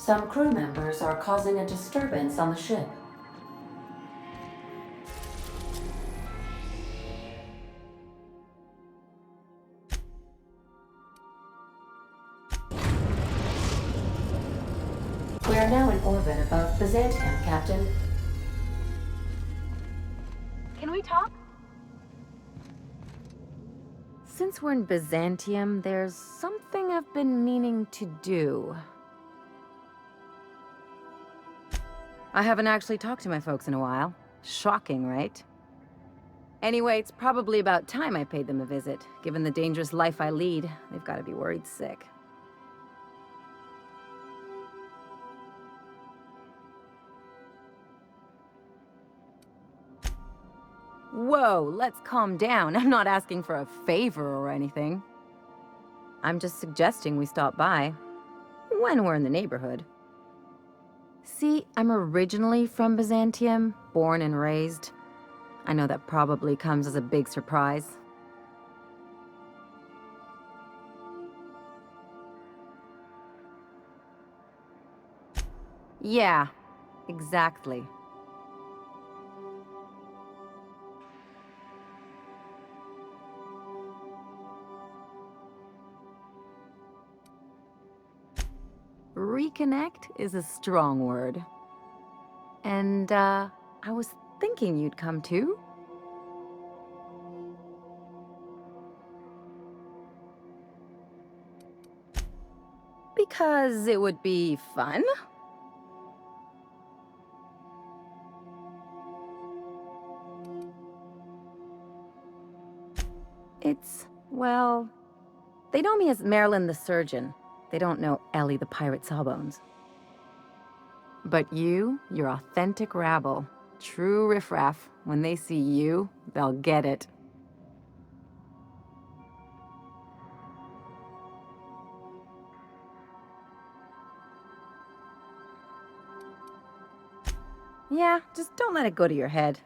Some crew members are causing a disturbance on the ship. We are now in orbit above Byzantium, Captain. Can we talk? Since we're in Byzantium, there's something I've been meaning to do. I haven't actually talked to my folks in a while. Shocking, right? Anyway, it's probably about time I paid them a visit. Given the dangerous life I lead, they've got to be worried sick. Whoa, let's calm down. I'm not asking for a favor or anything. I'm just suggesting we stop by when we're in the neighborhood. See, I'm originally from Byzantium, born and raised. I know that probably comes as a big surprise. Yeah, exactly. Reconnect is a strong word. And, I was thinking you'd come too. Because it would be fun? Well, they know me as Marilyn the Surgeon. They don't know Ellie the Pirate Sawbones. But you're authentic rabble. True riffraff. When they see you, they'll get it. Yeah, just don't let it go to your head.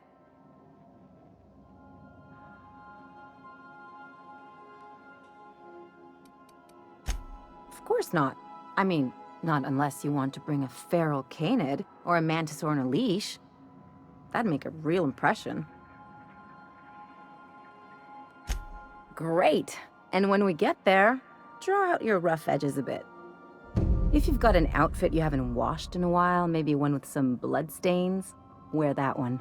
Of course not. I mean, not unless you want to bring a feral canid or a mantis on a leash. That'd make a real impression. Great. And when we get there, draw out your rough edges a bit. If you've got an outfit you haven't washed in a while, maybe one with some blood stains, wear that one.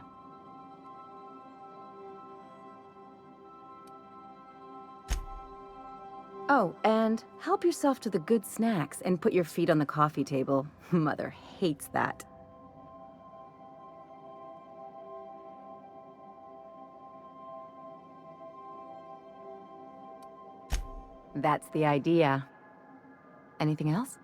Oh, and help yourself to the good snacks and put your feet on the coffee table. Mother hates that. That's the idea. Anything else?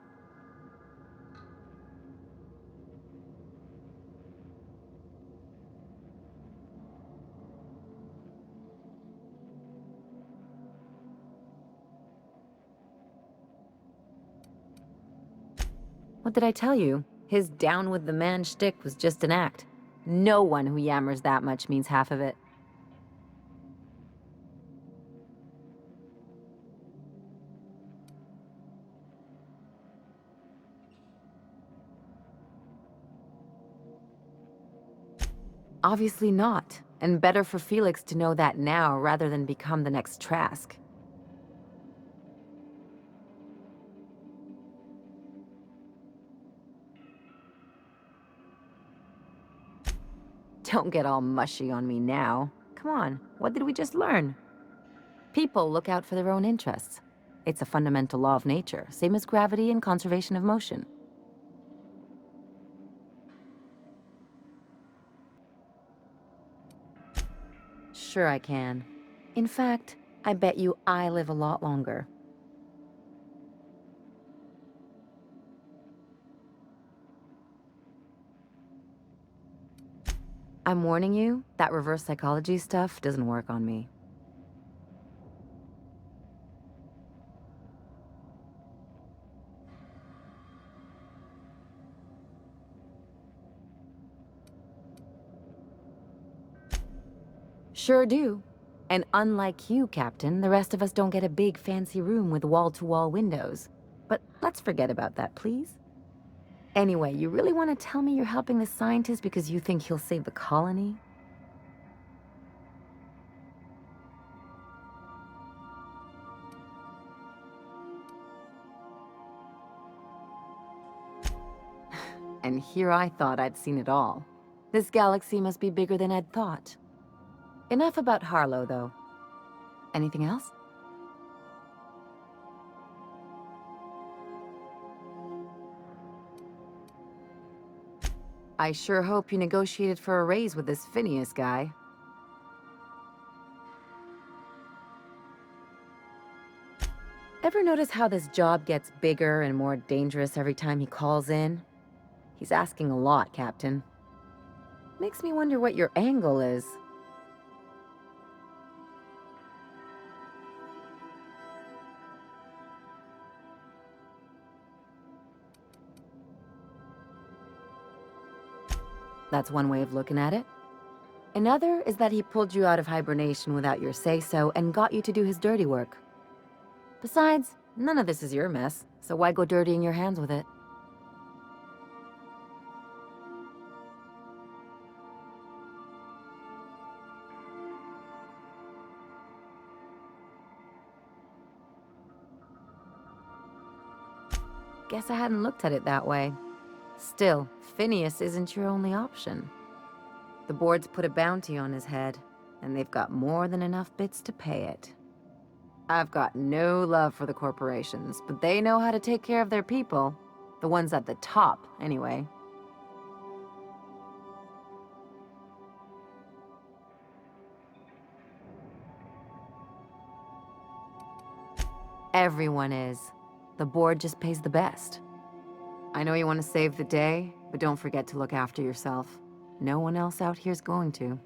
What did I tell you? His down with the man shtick was just an act. No one who yammers that much means half of it. Obviously not. And better for Felix to know that now rather than become the next Trask. Don't get all mushy on me now. Come on, what did we just learn? People look out for their own interests. It's a fundamental law of nature, same as gravity and conservation of motion. Sure I can. In fact, I bet you I live a lot longer. I'm warning you, that reverse psychology stuff doesn't work on me. Sure do. And unlike you, Captain, the rest of us don't get a big fancy room with wall-to-wall windows. But let's forget about that, please. Anyway, you really want to tell me you're helping the scientist because you think he'll save the colony? And here I thought I'd seen it all. This galaxy must be bigger than I'd thought. Enough about Harlow, though. Anything else? I sure hope you negotiated for a raise with this Phineas guy. Ever notice how this job gets bigger and more dangerous every time he calls in? He's asking a lot, Captain. Makes me wonder what your angle is. That's one way of looking at it. Another is that he pulled you out of hibernation without your say-so and got you to do his dirty work. Besides, none of this is your mess, so why go dirtying your hands with it? Guess I hadn't looked at it that way. Still, Phineas isn't your only option. The board's put a bounty on his head, and they've got more than enough bits to pay it. I've got no love for the corporations, but they know how to take care of their people. The ones at the top, anyway. Everyone is. The board just pays the best. I know you want to save the day, but don't forget to look after yourself. No one else out here's going to.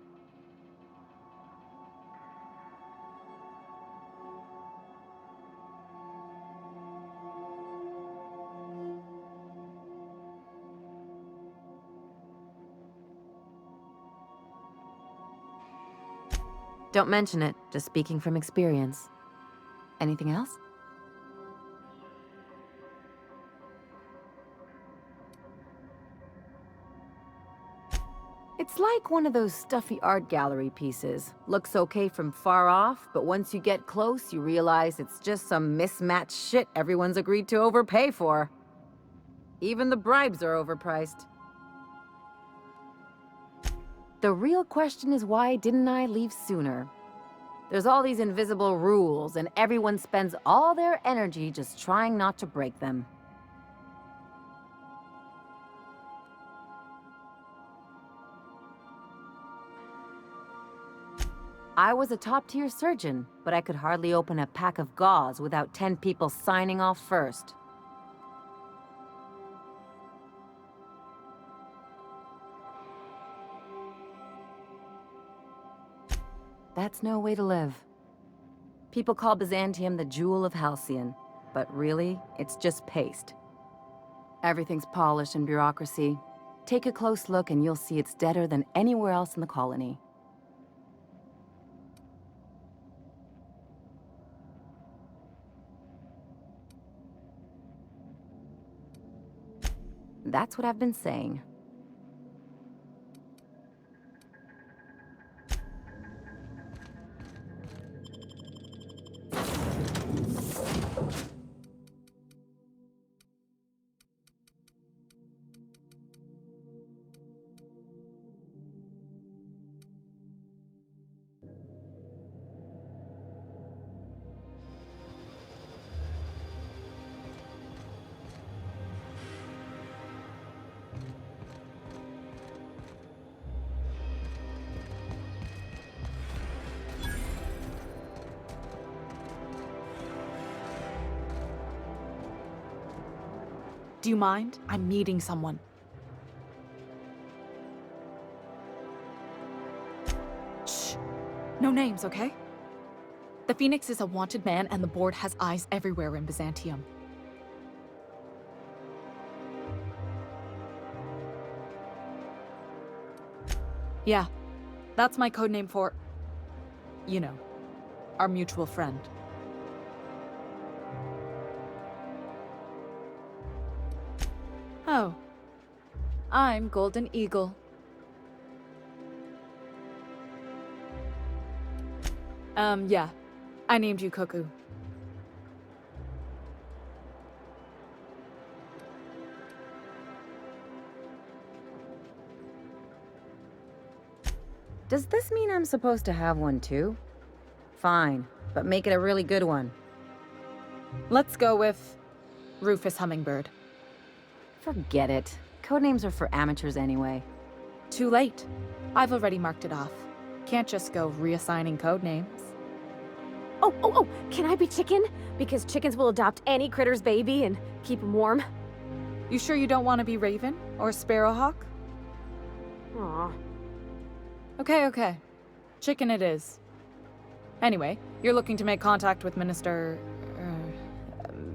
Don't mention it, just speaking from experience. Anything else? It's like one of those stuffy art gallery pieces. Looks okay from far off, but once you get close, you realize it's just some mismatched shit everyone's agreed to overpay for. Even the bribes are overpriced. The real question is, why didn't I leave sooner? There's all these invisible rules, and everyone spends all their energy just trying not to break them. I was a top-tier surgeon, but I could hardly open a pack of gauze without 10 people signing off first. That's no way to live. People call Byzantium the jewel of Halcyon, but really, it's just paste. Everything's polished and bureaucracy. Take a close look and you'll see it's deader than anywhere else in the colony. That's what I've been saying. Do you mind? I'm meeting someone. Shh. No names, okay? The Phoenix is a wanted man, and the board has eyes everywhere in Byzantium. Yeah, that's my codename for... you know, our mutual friend. Oh, I'm Golden Eagle. Yeah. I named you Cuckoo. Does this mean I'm supposed to have one too? Fine, but make it a really good one. Let's go with Rufus Hummingbird. Forget it. Codenames are for amateurs anyway. Too late. I've already marked it off. Can't just go reassigning codenames. Oh, can I be chicken? Because chickens will adopt any critter's baby and keep him warm. You sure you don't want to be Raven or Sparrowhawk? Aw. Okay. Chicken it is. Anyway, you're looking to make contact with Minister...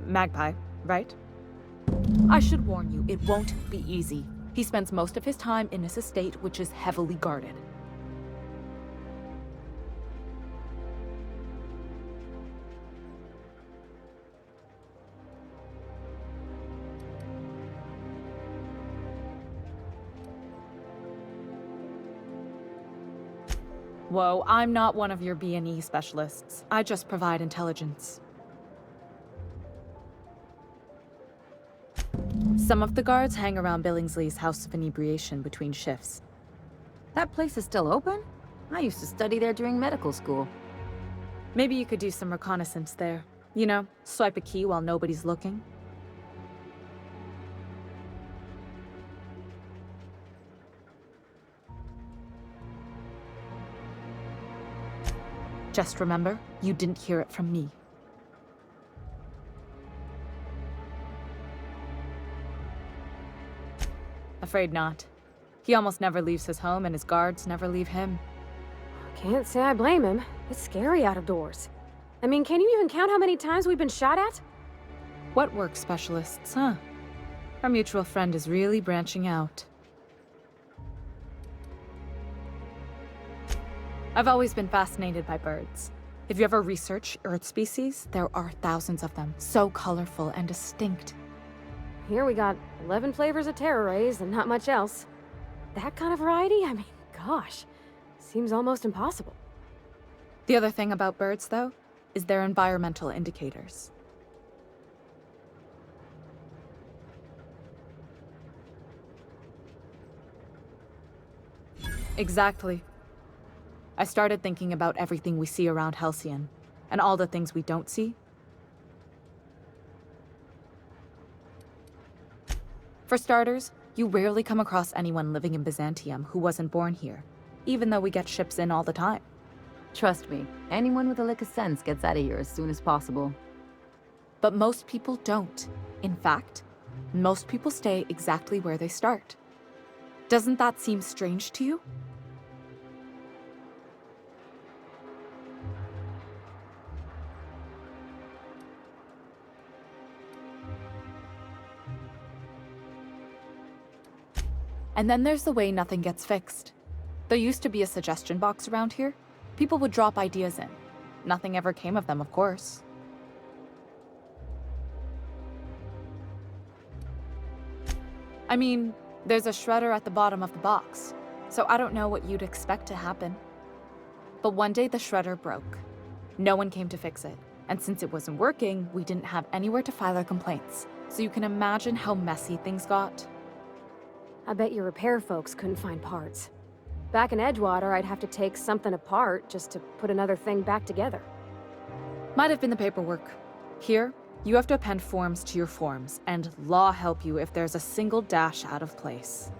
Magpie, right? I should warn you, it won't be easy. He spends most of his time in his estate, which is heavily guarded. Whoa, I'm not one of your B&E specialists. I just provide intelligence. Some of the guards hang around Billingsley's House of Inebriation between shifts. That place is still open? I used to study there during medical school. Maybe you could do some reconnaissance there. You know, swipe a key while nobody's looking. Just remember, you didn't hear it from me. Afraid not. He almost never leaves his home, and his guards never leave him. Can't say I blame him. It's scary out of doors. I mean, can you even count how many times we've been shot at? What work specialists, huh? Our mutual friend is really branching out. I've always been fascinated by birds. If you ever research Earth species, there are thousands of them, so colorful and distinct. Here we got 11 flavors of terror rays and not much else. That kind of variety? I mean, gosh, seems almost impossible. The other thing about birds, though, is their environmental indicators. Exactly. I started thinking about everything we see around Halcyon, and all the things we don't see. For starters, you rarely come across anyone living in Byzantium who wasn't born here, even though we get ships in all the time. Trust me, anyone with a lick of sense gets out of here as soon as possible. But most people don't. In fact, most people stay exactly where they start. Doesn't that seem strange to you? And then there's the way nothing gets fixed. There used to be a suggestion box around here. People would drop ideas in. Nothing ever came of them, of course. I mean, there's a shredder at the bottom of the box, so I don't know what you'd expect to happen. But one day the shredder broke. No one came to fix it, and since it wasn't working, we didn't have anywhere to file our complaints, so you can imagine how messy things got. I bet your repair folks couldn't find parts. Back in Edgewater, I'd have to take something apart just to put another thing back together. Might have been the paperwork. Here, you have to append forms to your forms, and law help you if there's a single dash out of place.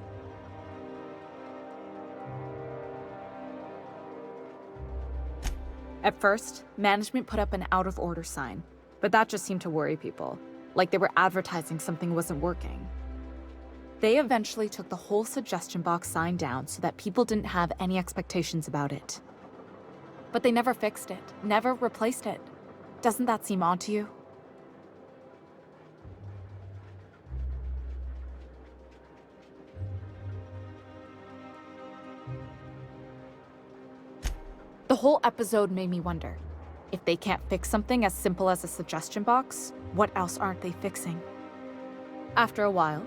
At first, management put up an out-of-order sign, but that just seemed to worry people, like they were advertising something wasn't working. They eventually took the whole suggestion box sign down so that people didn't have any expectations about it. But they never fixed it, never replaced it. Doesn't that seem odd to you? The whole episode made me wonder, if they can't fix something as simple as a suggestion box, what else aren't they fixing? After a while,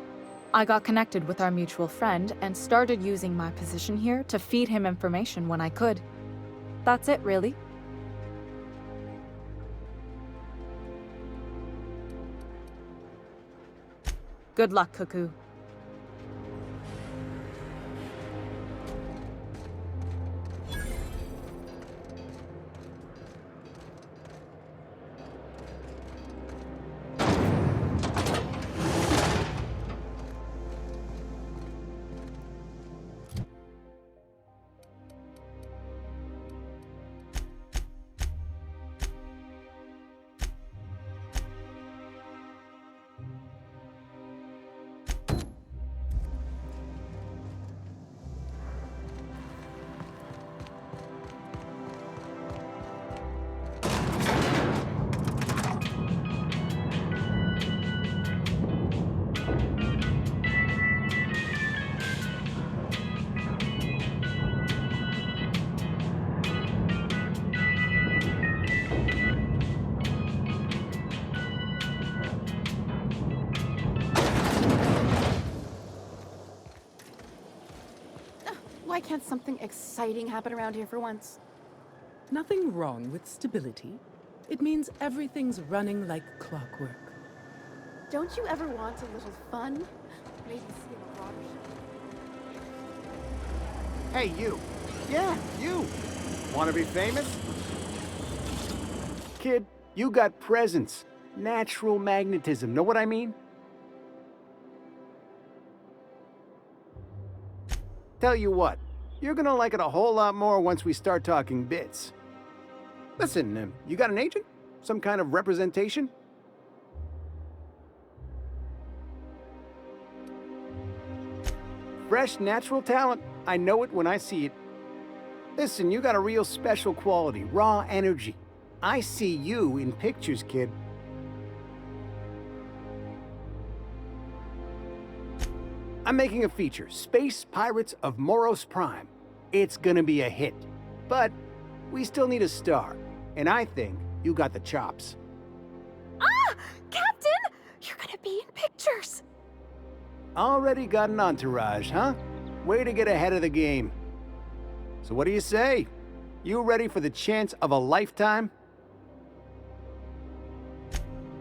I got connected with our mutual friend and started using my position here to feed him information when I could. That's it, really. Good luck, Cuckoo. Why can't something exciting happen around here for once? Nothing wrong with stability. It means everything's running like clockwork. Don't you ever want a little fun? Maybe see a water show? Hey, you. Yeah, you. Want to be famous? Kid, you got presence. Natural magnetism. Know what I mean? Tell you what, you're gonna like it a whole lot more once we start talking bits. Listen, you got an agent? Some kind of representation? Fresh, natural talent. I know it when I see it. Listen, you got a real special quality, raw energy. I see you in pictures, kid. I'm making a feature, Space Pirates of Moros Prime. It's gonna be a hit. But we still need a star, and I think you got the chops. Ah! Captain! You're gonna be in pictures! Already got an entourage, huh? Way to get ahead of the game. So what do you say? You ready for the chance of a lifetime?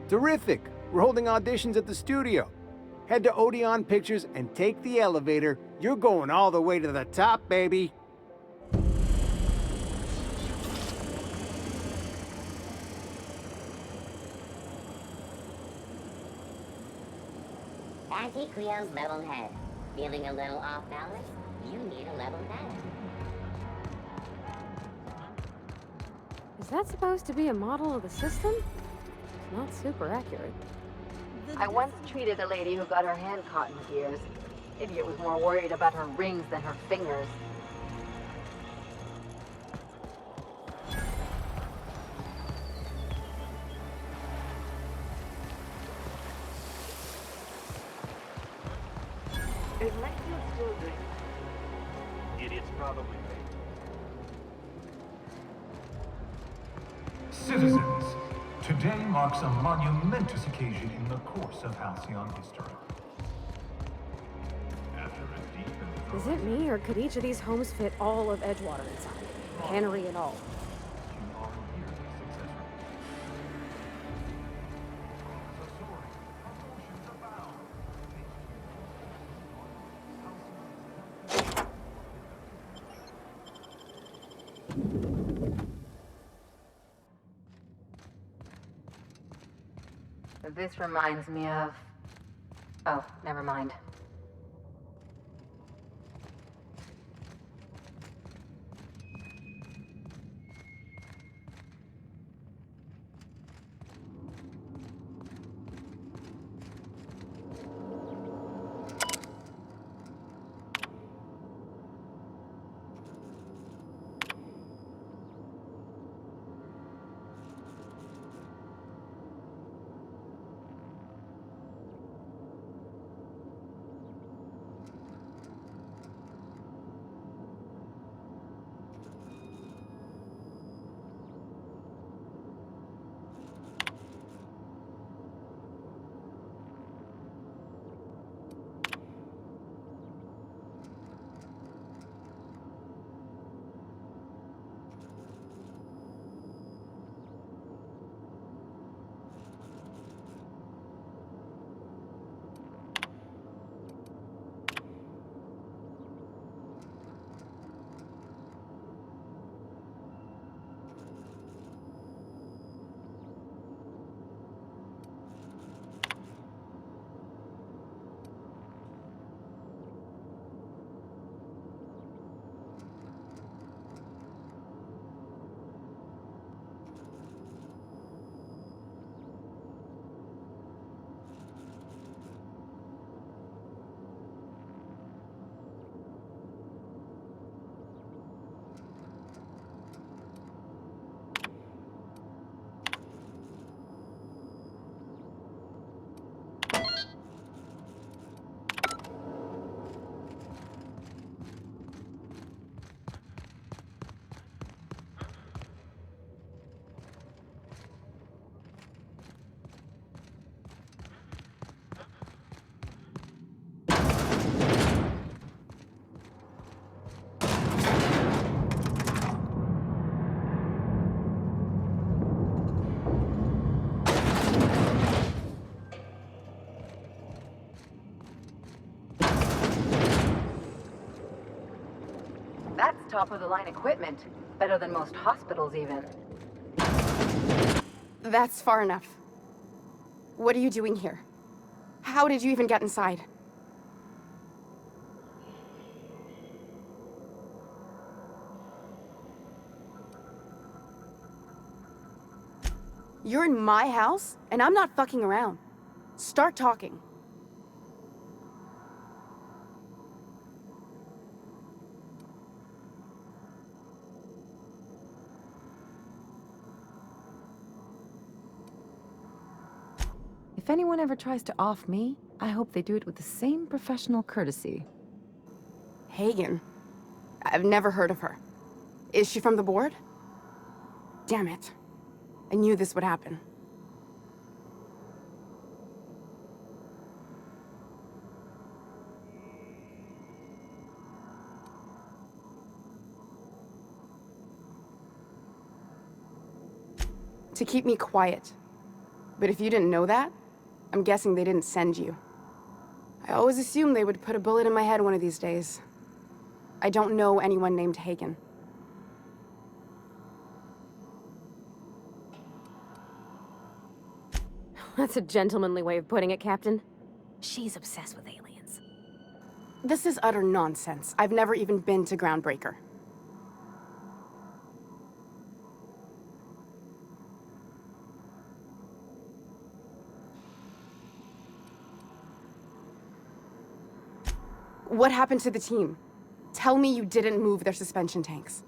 Terrific! We're holding auditions at the studio. Head to Odeon Pictures and take the elevator. You're going all the way to the top, baby. Auntie Creole's level head. Feeling a little off balance? You need a level head. Is that supposed to be a model of the system? Not super accurate. I once treated a lady who got her hand caught in the gears. Idiot was more worried about her rings than her fingers. Is Lexi still doing? Idiot's probably fake. Citizens, today marks a monumentous occasion in the course of Halcyon history. After a deep and Is it me, or could each of these homes fit all of Edgewater inside? Cannery and all. you are nearly successful. The soaring promotions abound. This reminds me of... Oh, never mind. That's top-of-the-line equipment. Better than most hospitals, even. That's far enough. What are you doing here? How did you even get inside? You're in my house, and I'm not fucking around. Start talking. If anyone ever tries to off me, I hope they do it with the same professional courtesy. Hagen? I've never heard of her. Is she from the board? Damn it. I knew this would happen. To keep me quiet. But if you didn't know that, I'm guessing they didn't send you. I always assumed they would put a bullet in my head one of these days. I don't know anyone named Hagen. That's a gentlemanly way of putting it, Captain. She's obsessed with aliens. This is utter nonsense. I've never even been to Groundbreaker. What happened to the team? Tell me you didn't move their suspension tanks.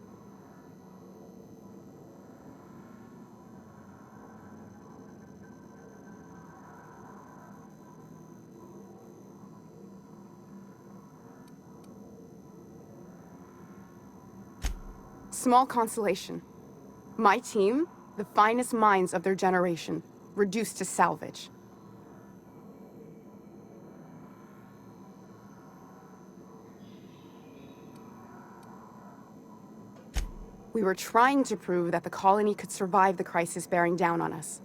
Small consolation. My team, the finest minds of their generation, reduced to salvage. We were trying to prove that the colony could survive the crisis bearing down on us.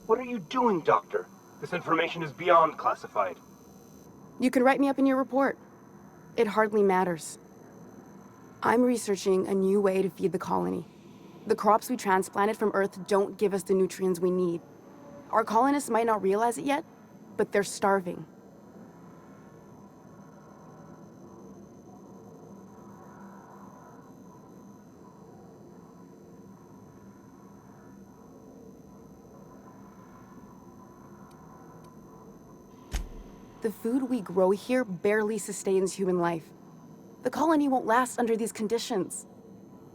What are you doing, Doctor? This information is beyond classified. You can write me up in your report. It hardly matters. I'm researching a new way to feed the colony. The crops we transplanted from Earth don't give us the nutrients we need. Our colonists might not realize it yet, but they're starving. The food we grow here barely sustains human life. The colony won't last under these conditions.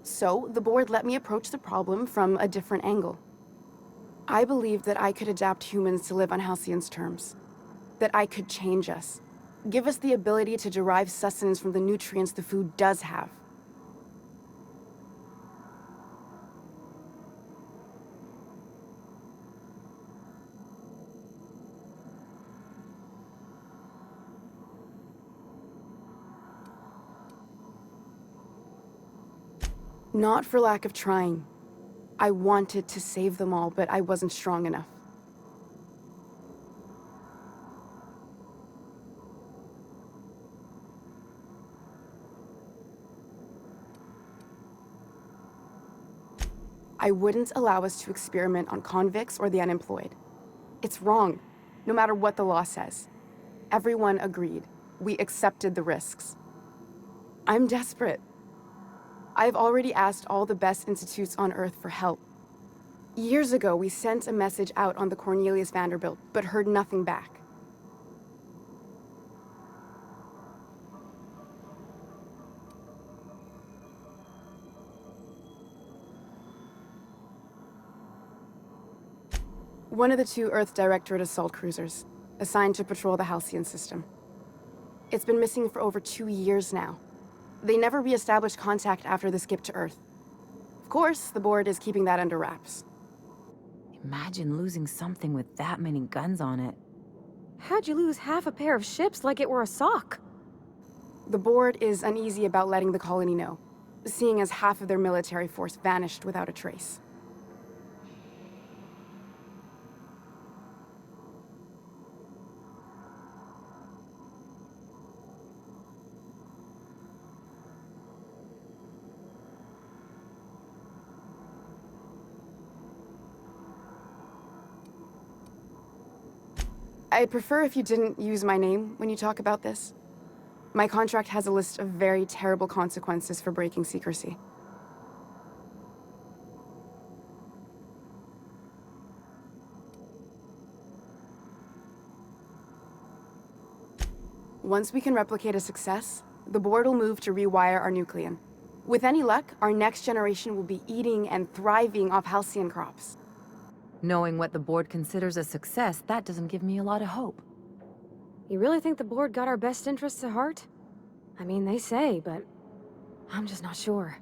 So, the board let me approach the problem from a different angle. I believed that I could adapt humans to live on Halcyon's terms. That I could change us. Give us the ability to derive sustenance from the nutrients the food does have. Not for lack of trying. I wanted to save them all, but I wasn't strong enough. I wouldn't allow us to experiment on convicts or the unemployed. It's wrong, no matter what the law says. Everyone agreed. We accepted the risks. I'm desperate. I've already asked all the best institutes on Earth for help. Years ago, we sent a message out on the Cornelius Vanderbilt, but heard nothing back. One of the two Earth Directorate assault cruisers, assigned to patrol the Halcyon system. It's been missing for over 2 years now. They never re-established contact after the skip to Earth. Of course, the board is keeping that under wraps. Imagine losing something with that many guns on it. How'd you lose half a pair of ships like it were a sock? The board is uneasy about letting the colony know, seeing as half of their military force vanished without a trace. I'd prefer if you didn't use my name when you talk about this. My contract has a list of very terrible consequences for breaking secrecy. Once we can replicate a success, the board will move to rewire our nucleon. With any luck, our next generation will be eating and thriving off halcyon crops. Knowing what the board considers a success, that doesn't give me a lot of hope. You really think the board got our best interests at heart? I mean, they say, but I'm just not sure.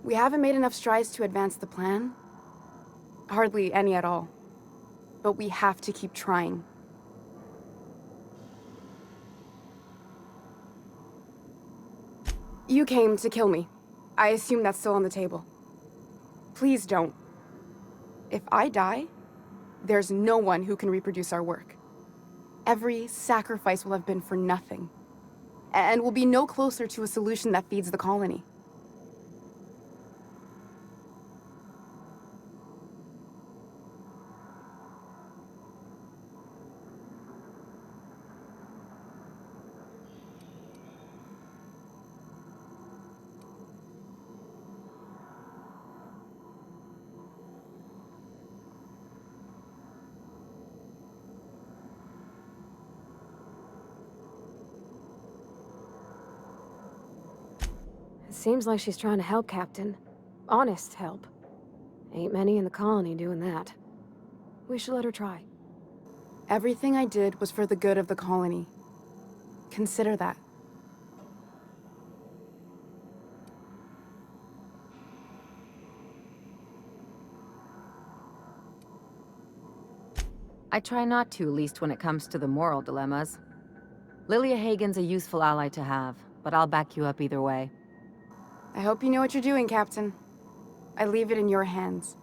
We haven't made enough strides to advance the plan. Hardly any at all. But we have to keep trying. You came to kill me. I assume that's still on the table. Please don't. If I die, there's no one who can reproduce our work. Every sacrifice will have been for nothing. And we'll be no closer to a solution that feeds the colony. It seems like she's trying to help, Captain. Honest help. Ain't many in the colony doing that. We should let her try. Everything I did was for the good of the colony. Consider that. I try not to, least when it comes to the moral dilemmas. Lilia Hagen's a useful ally to have, but I'll back you up either way. I hope you know what you're doing, Captain. I leave it in your hands.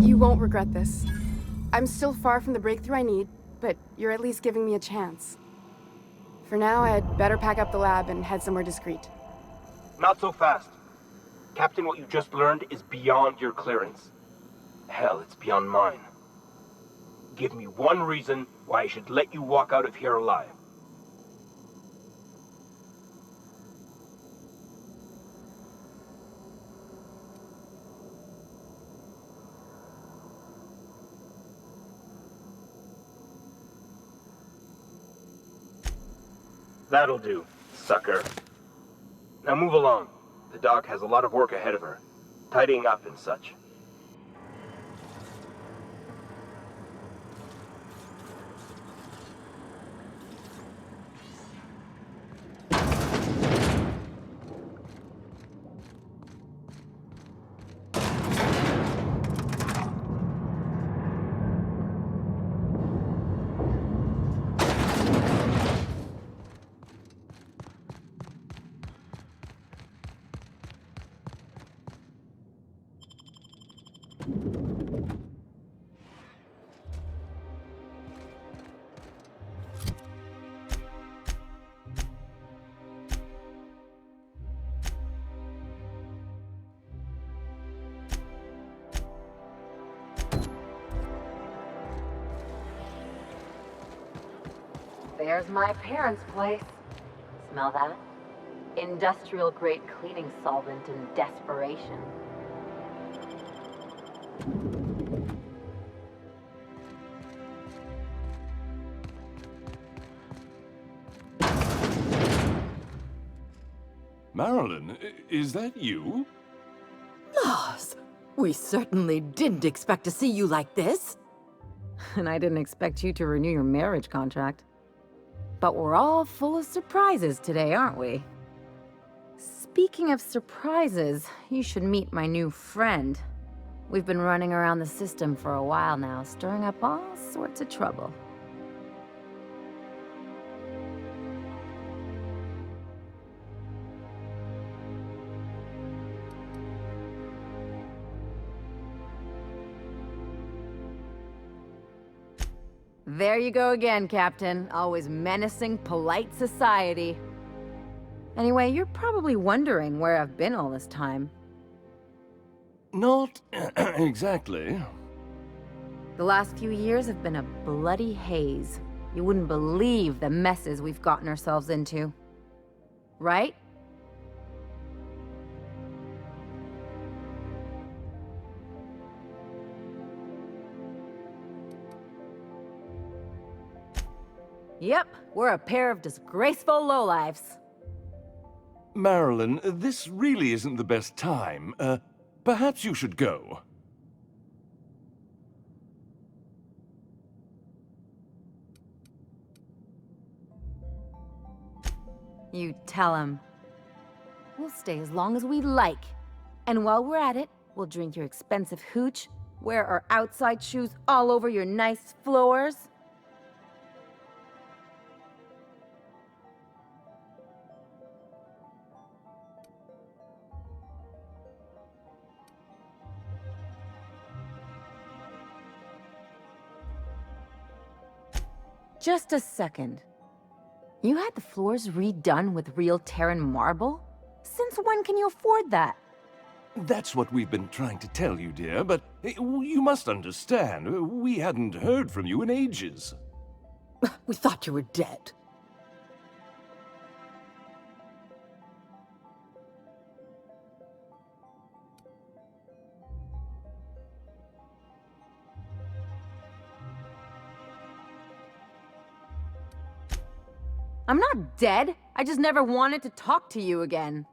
You won't regret this. I'm still far from the breakthrough I need, but you're at least giving me a chance. For now, I'd better pack up the lab and head somewhere discreet. Not so fast. Captain, what you just learned is beyond your clearance. Hell, it's beyond mine. Give me one reason why I should let you walk out of here alive. That'll do, sucker. Now move along. The doc has a lot of work ahead of her. Tidying up and such. There's my parents' place. Smell that? Industrial-grade cleaning solvent in desperation. Marilyn, is that you? Lars, we certainly didn't expect to see you like this. And I didn't expect you to renew your marriage contract. But we're all full of surprises today, aren't we? Speaking of surprises, you should meet my new friend. We've been running around the system for a while now, stirring up all sorts of trouble. There you go again, Captain. Always menacing polite society. Anyway, you're probably wondering where I've been all this time. Not exactly. The last few years have been a bloody haze. You wouldn't believe the messes we've gotten ourselves into. Right? Yep, we're a pair of disgraceful lowlifes. Marilyn, this really isn't the best time. Perhaps you should go. You tell him. We'll stay as long as we like. And while we're at it, we'll drink your expensive hooch, wear our outside shoes all over your nice floors. Just a second. You had the floors redone with real Terran marble? Since when can you afford that? That's what we've been trying to tell you, dear, but you must understand, we hadn't heard from you in ages. We thought you were dead. I'm not dead. I just never wanted to talk to you again.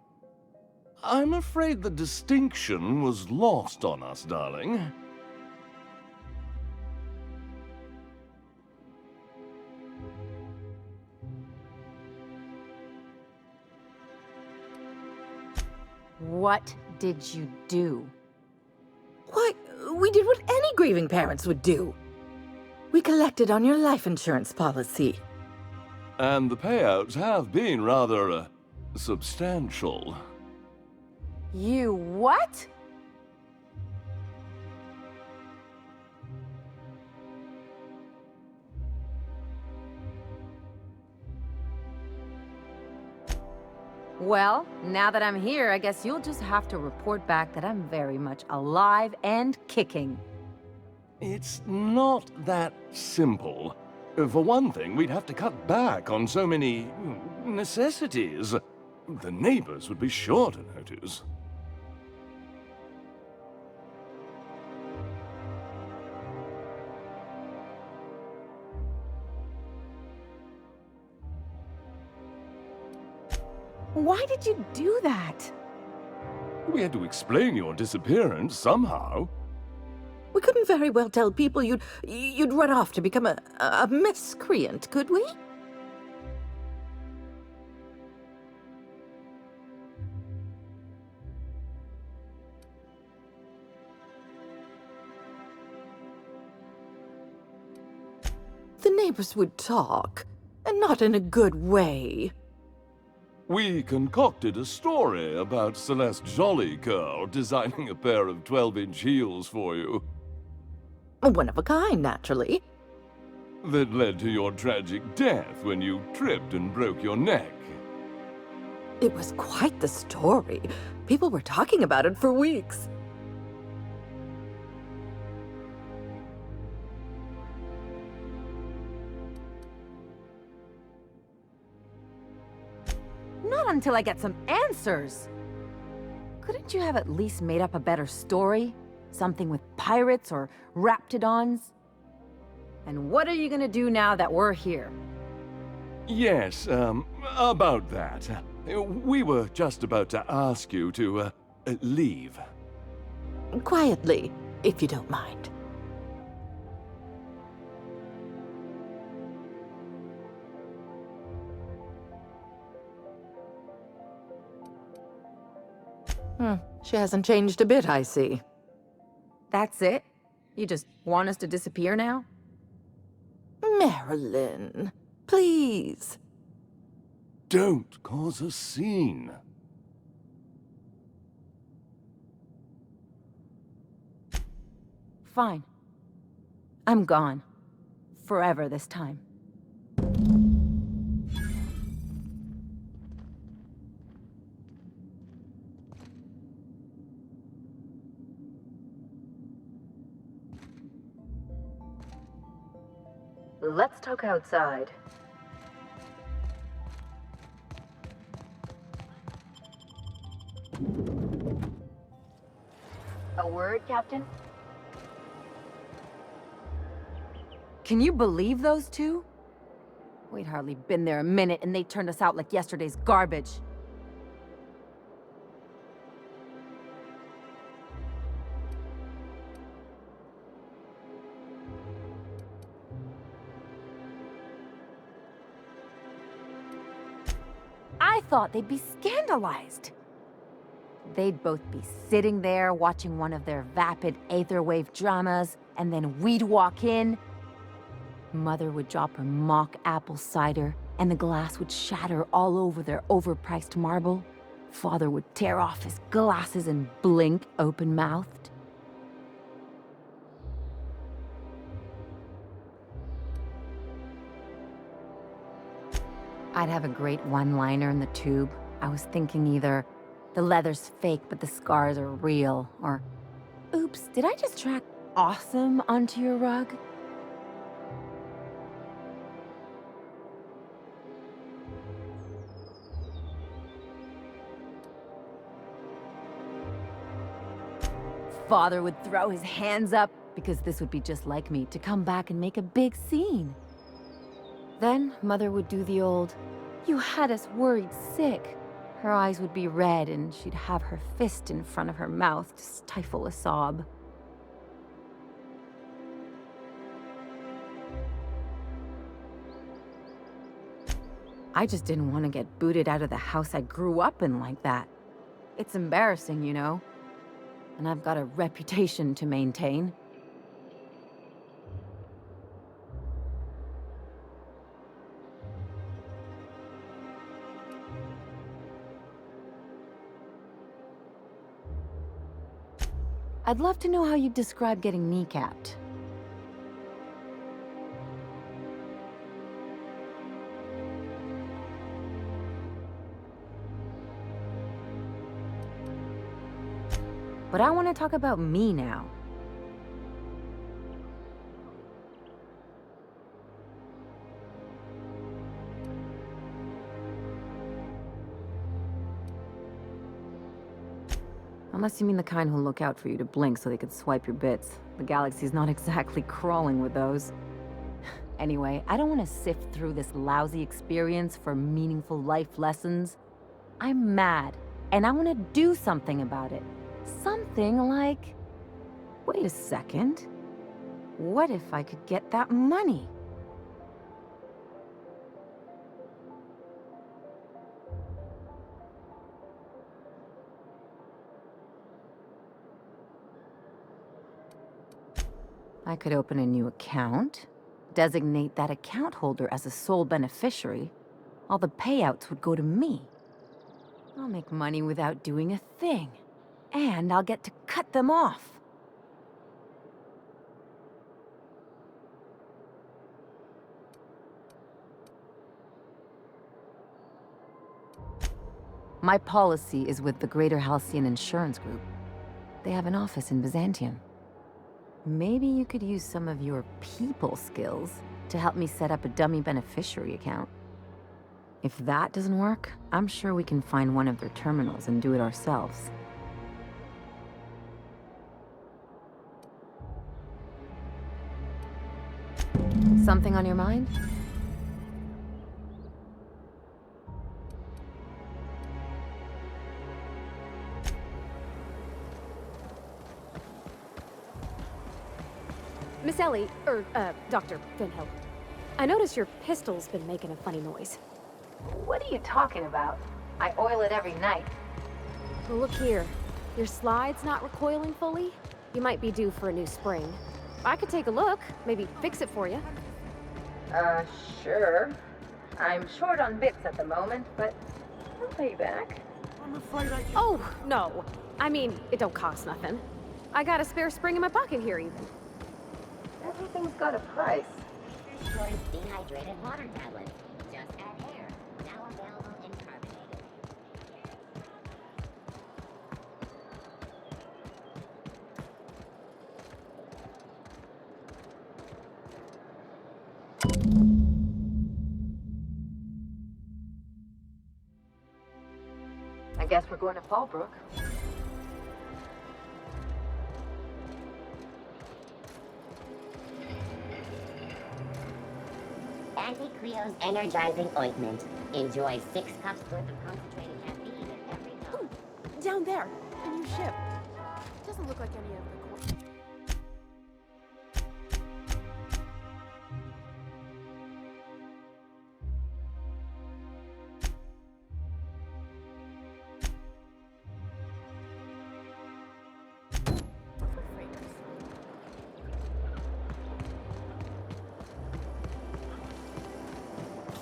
I'm afraid the distinction was lost on us, darling. What did you do? Why, we did what any grieving parents would do. We collected on your life insurance policy. And the payouts have been rather, substantial. You what? Well, now that I'm here, I guess you'll just have to report back that I'm very much alive and kicking. It's not that simple. For one thing, we'd have to cut back on so many necessities. The neighbors would be sure to notice. Why did you do that? We had to explain your disappearance somehow. We couldn't very well tell people you'd run off to become a miscreant, could we? The neighbors would talk, and not in a good way. We concocted a story about Celeste Jollycurl designing a pair of 12-inch heels for you. One of a kind, naturally. That led to your tragic death when you tripped and broke your neck. It was quite the story. People were talking about it for weeks. Not until I get some answers. Couldn't you have at least made up a better story? Something with pirates or raptidons? And what are you gonna do now that we're here? Yes, about that. We were just about to ask you to, leave. Quietly, if you don't mind. She hasn't changed a bit, I see. That's it? You just want us to disappear now? Marilyn, please. Don't cause a scene. Fine. I'm gone. forever this time. Let's talk outside. A word, Captain? Can you believe those two? We'd hardly been there a minute and they turned us out like yesterday's garbage. I thought they'd be scandalized. They'd both be sitting there watching one of their vapid aetherwave dramas, and then we'd walk in. Mother would drop her mock apple cider, and the glass would shatter all over their overpriced marble. Father would tear off his glasses and blink open-mouthed. I'd have a great one-liner in the tube. I was thinking either, the leather's fake but the scars are real, or, oops, did I just track awesome onto your rug? Father would throw his hands up, because this would be just like me, to come back and make a big scene. Then Mother would do the old, "You had us worried sick." Her eyes would be red and she'd have her fist in front of her mouth to stifle a sob. I just didn't want to get booted out of the house I grew up in like that. It's embarrassing, you know. And I've got a reputation to maintain. I'd love to know how you'd describe getting kneecapped. But I want to talk about me now. Unless you mean the kind who'll look out for you to blink so they could swipe your bits. The galaxy's not exactly crawling with those. Anyway, I don't want to sift through this lousy experience for meaningful life lessons. I'm mad, and I want to do something about it. Something like... Wait a second. What if I could get that money? I could open a new account, designate that account holder as a sole beneficiary. All the payouts would go to me. I'll make money without doing a thing. And I'll get to cut them off. My policy is with the Greater Halcyon Insurance Group. They have an office in Byzantium. Maybe you could use some of your people skills to help me set up a dummy beneficiary account. If that doesn't work, I'm sure we can find one of their terminals and do it ourselves. Something on your mind? Miss Ellie, Dr. Finhill. I noticed your pistol's been making a funny noise. What are you talking about? I oil it every night. Well, look here. Your slide's not recoiling fully? You might be due for a new spring. I could take a look, maybe fix it for you. Sure. I'm short on bits at the moment, but I'll pay you back. I'm afraid I can't. Oh, no. I mean, it don't cost nothing. I got a spare spring in my pocket here, even. Everything's got a price. first choice dehydrated water tablets. Just add air. Now available in carbonated. I guess we're going to Fallbrook. Anti-Cleo's energizing ointment. Enjoy 6 cups worth of concentrated caffeine at every dose. Ooh, down there, a new ship. Doesn't look like any of the core.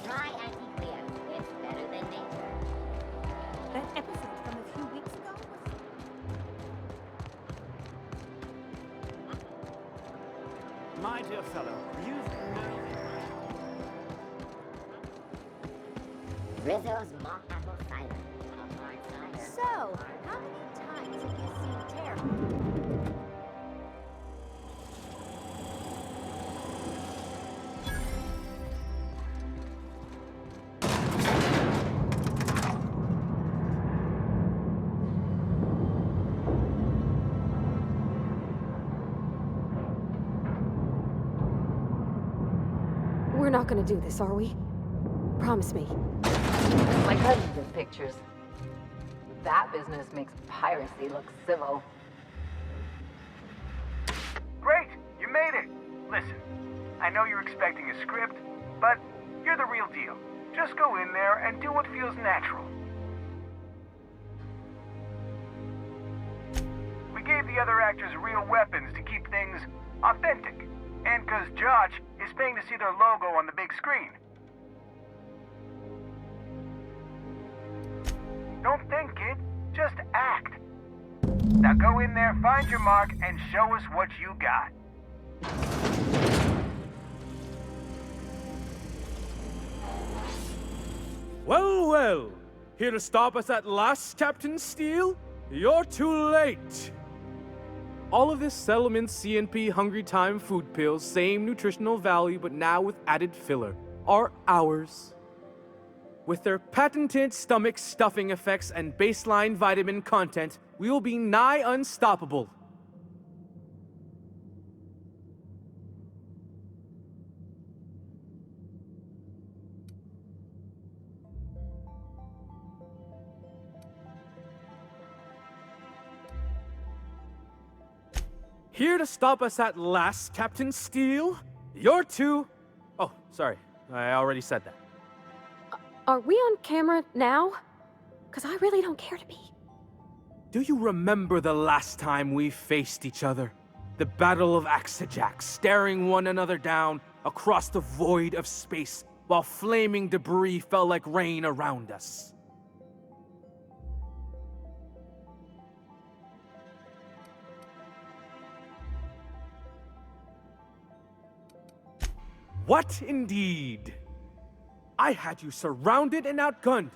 Try Anti-Cleo. It's better than nature. That episode from a few weeks ago was... My dear fellow, you've no... Rizzo's mock apple cider. A hard cider. So, how many times have you seen Tara? We're not gonna do this, are we? Promise me. My cousin did pictures. That business makes piracy look civil. Great! You made it! Listen, I know you're expecting a script, but you're the real deal. Just go in there and do what feels natural. We gave the other actors real weapons to keep things authentic. And 'cause Josh is paying to see their logo on the big screen. Don't think, kid. Just act. Now go in there, find your mark, and show us what you got. Well, well. Here to stop us at last, Captain Steele? You're too late. All of this Settlement CNP Hungry Time food pills, same nutritional value, but now with added filler, are ours. With their patented stomach stuffing effects and baseline vitamin content, we will be nigh unstoppable. Here to stop us at last, Captain Steele. You're too... Oh, sorry. I already said that. Are we on camera now? 'Cause I really don't care to be. Do you remember the last time we faced each other? The Battle of Axejack, staring one another down across the void of space while flaming debris fell like rain around us. What indeed? I had you surrounded and outgunned,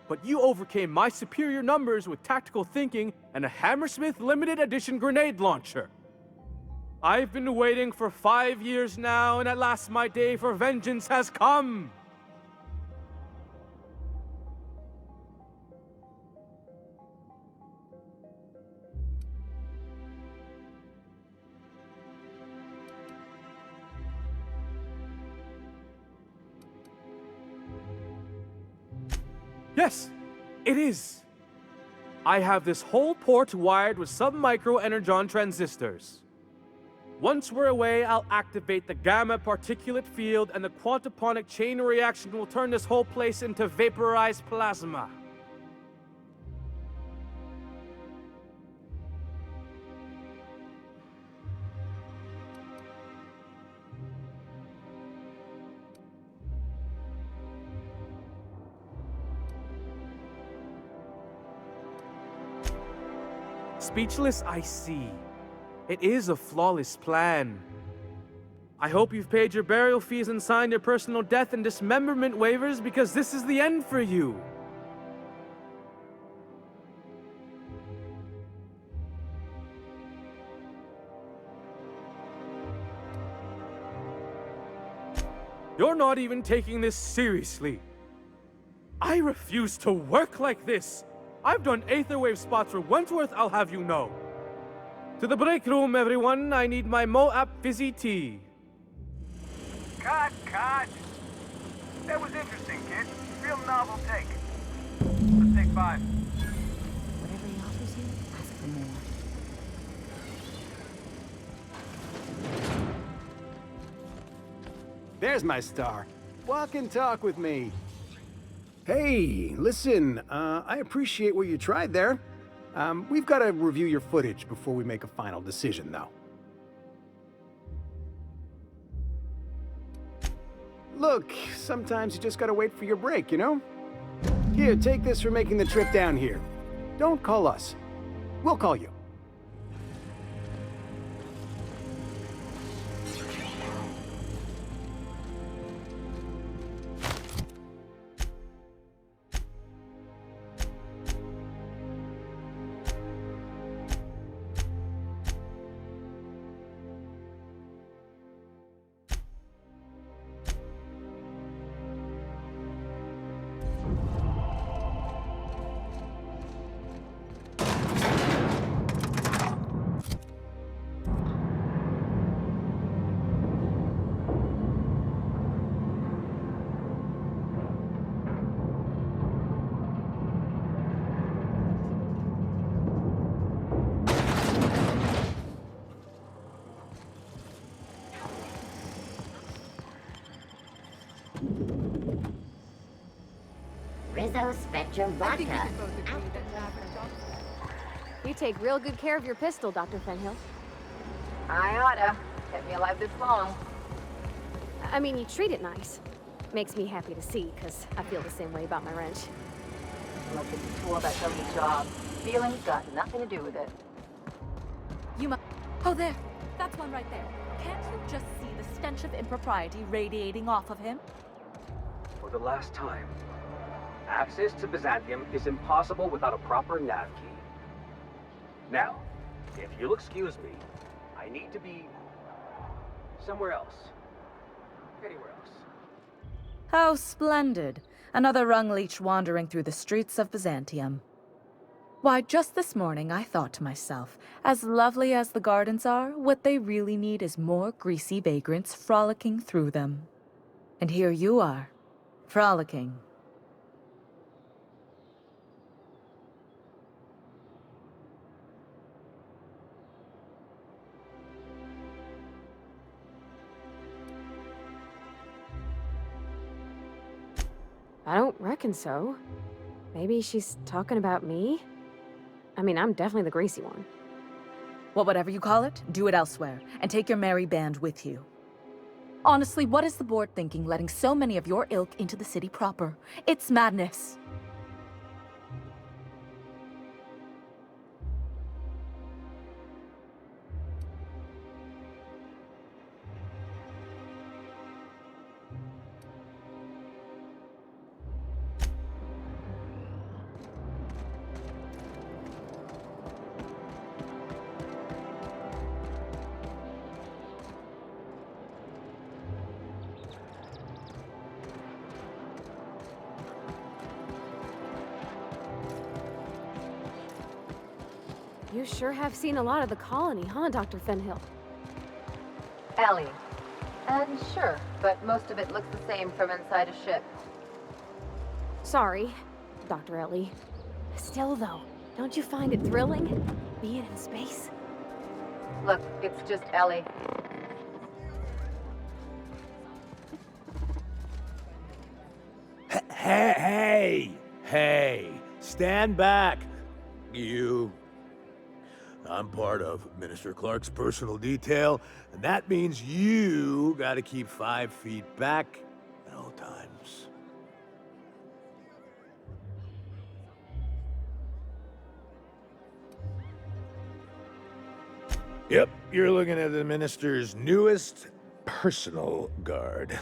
but you overcame my superior numbers with tactical thinking and a Hammersmith limited edition grenade launcher. I've been waiting for 5 years now, and at last my day for vengeance has come. Yes, it is. I have this whole port wired with sub-micro energon transistors. Once we're away, I'll activate the gamma particulate field and the quantaponic chain reaction will turn this whole place into vaporized plasma. Speechless, I see. It is a flawless plan. I hope you've paid your burial fees and signed your personal death and dismemberment waivers, because this is the end for you. You're not even taking this seriously. I refuse to work like this. I've done Aetherwave spots for Wentworth, I'll have you know. To the break room, everyone. I need my Moab fizzy tea. Cut! That was interesting, kid. Real novel take. Let's take 5. Whatever he offers you, ask for more. There's my star. Walk and talk with me. Hey, listen, I appreciate what you tried there. We've got to review your footage before we make a final decision, though. Look, sometimes you just gotta wait for your break, you know? Here, take this for making the trip down here. Don't call us. We'll call you. Rizzo Spectrum Vodka. You take real good care of your pistol, Dr. Fenhill. I oughta. Kept me alive this long. I mean, you treat it nice. Makes me happy to see, because I feel the same way about my wrench. Like it's a tool that does the job. Feelings got nothing to do with it. You must. Oh, there. That's one right there. Can't you just see the stench of impropriety radiating off of him? For the last time, access to Byzantium is impossible without a proper nav key. Now, if you'll excuse me, I need to be somewhere else. Anywhere else. How splendid. Another rung leech wandering through the streets of Byzantium. Why, just this morning I thought to myself, as lovely as the gardens are, what they really need is more greasy vagrants frolicking through them. And here you are, frolicking. I don't reckon so. Maybe she's talking about me? I mean, I'm definitely the greasy one. Well, whatever you call it, do it elsewhere, and take your merry band with you. Honestly, what is the board thinking letting so many of your ilk into the city proper? It's madness. You sure have seen a lot of the colony, huh, Dr. Fenhill? Ellie. And sure, but most of it looks the same from inside a ship. Sorry, Dr. Ellie. Still, though, don't you find it thrilling, being in space? Look, it's just Ellie. Hey, stand back. You. I'm part of Minister Clark's personal detail, and that means you gotta keep 5 feet back at all times. Yep, you're looking at the Minister's newest personal guard.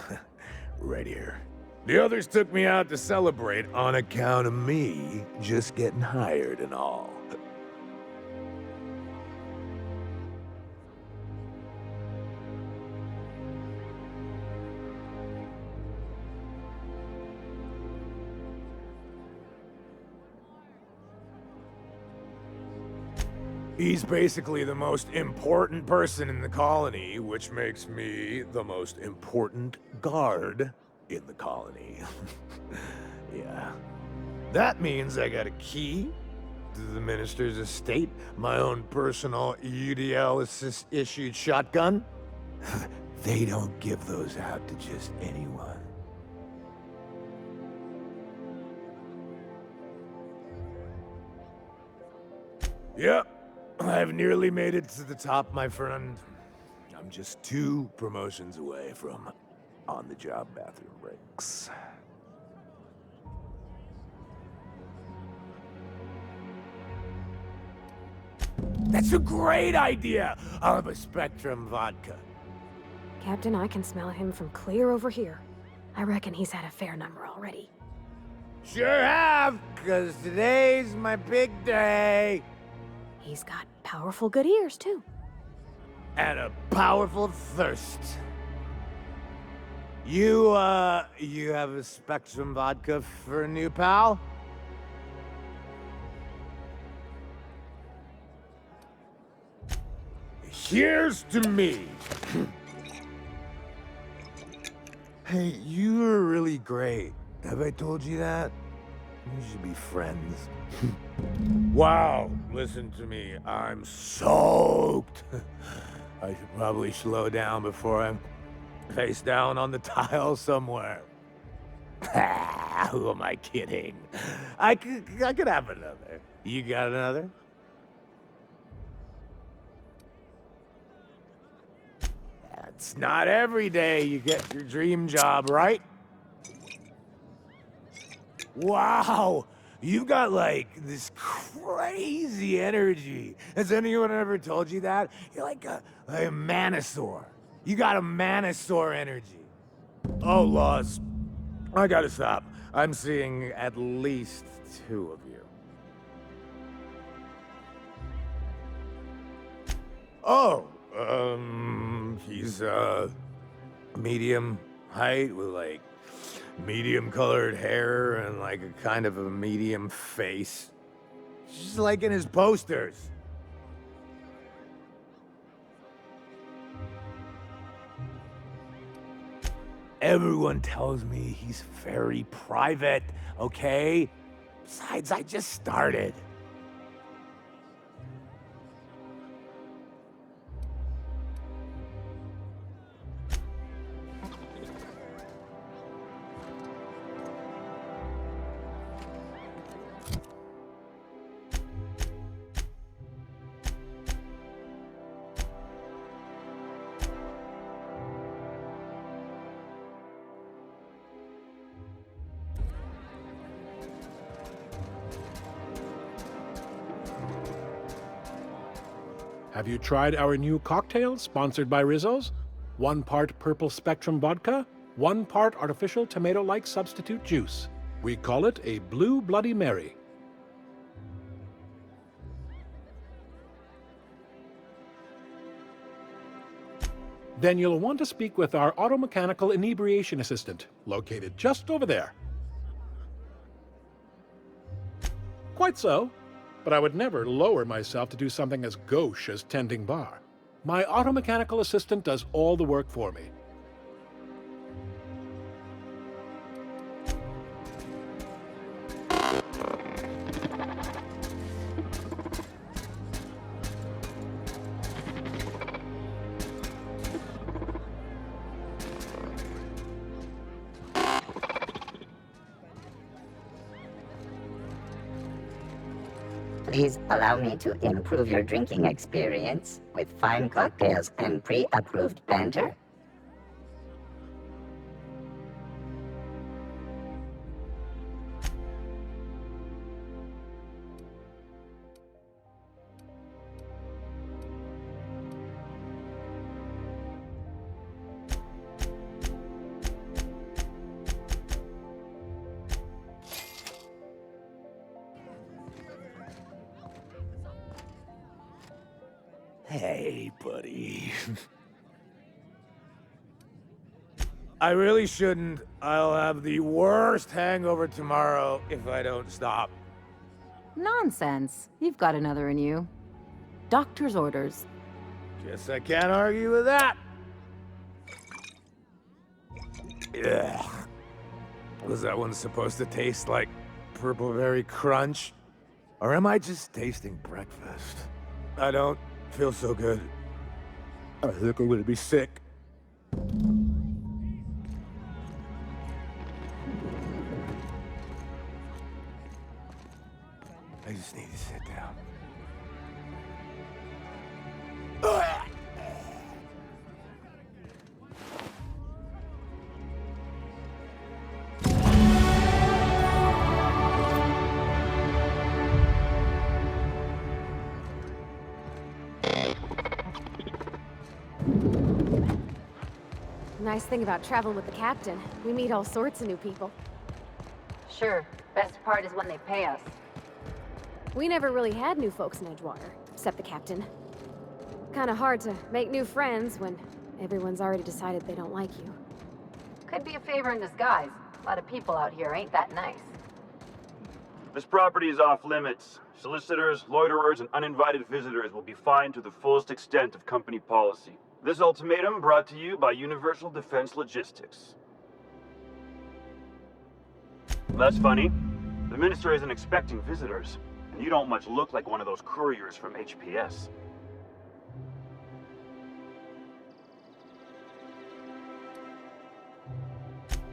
Right here. The others took me out to celebrate on account of me just getting hired and all. He's basically the most important person in the colony, which makes me the most important guard in the colony. Yeah. That means I got a key to the minister's estate, my own personal UDL-issued shotgun. They don't give those out to just anyone. Yep. I've nearly made it to the top, my friend. I'm just 2 promotions away from on-the-job bathroom breaks. That's a great idea! I'll have a Spectrum vodka. Captain, I can smell him from clear over here. I reckon he's had a fair number already. Sure have, 'cause today's my big day. He's got powerful good ears, too. And a powerful thirst. You have a Spectrum vodka for a new pal? Here's to me. Hey, you were really great. Have I told you that? We should be friends. Wow, listen to me. I'm soaked. I should probably slow down before I'm face down on the tile somewhere. Who am I kidding? I could have another. You got another? It's not every day you get your dream job, right? Wow! You got, like, this crazy energy. Has anyone ever told you that? You're like a Manosaur. You got a Manosaur energy. Oh, laws. I gotta stop. I'm seeing at least 2 of you. Oh, he's, medium height with, like, medium colored hair and like a kind of a medium face. Just like in his posters. Everyone tells me he's very private, okay? Besides, I just started. Have you tried our new cocktail sponsored by Rizzo's? 1 part purple Spectrum vodka, 1 part artificial tomato-like substitute juice. We call it a Blue Bloody Mary. Then you'll want to speak with our automechanical inebriation assistant, located just over there. Quite so. But I would never lower myself to do something as gauche as tending bar. My automechanical assistant does all the work for me. Please allow me to improve your drinking experience with fine cocktails and pre-approved banter. Hey, buddy. I really shouldn't. I'll have the worst hangover tomorrow if I don't stop. Nonsense. You've got another in you. Doctor's orders. Guess I can't argue with that. Ugh. Was that one supposed to taste like Purple Berry Crunch? Or am I just tasting breakfast? I don't feel so good. I think I'm gonna be sick. I just need to sit down. Nice thing about traveling with the captain. We meet all sorts of new people. Sure. Best part is when they pay us. We never really had new folks in Edgewater, except the captain. Kinda hard to make new friends when everyone's already decided they don't like you. Could be a favor in disguise. A lot of people out here ain't that nice. This property is off limits. Solicitors, loiterers, and uninvited visitors will be fined to the fullest extent of company policy. This ultimatum brought to you by Universal Defense Logistics. That's funny. The Minister isn't expecting visitors, and you don't much look like one of those couriers from HPS.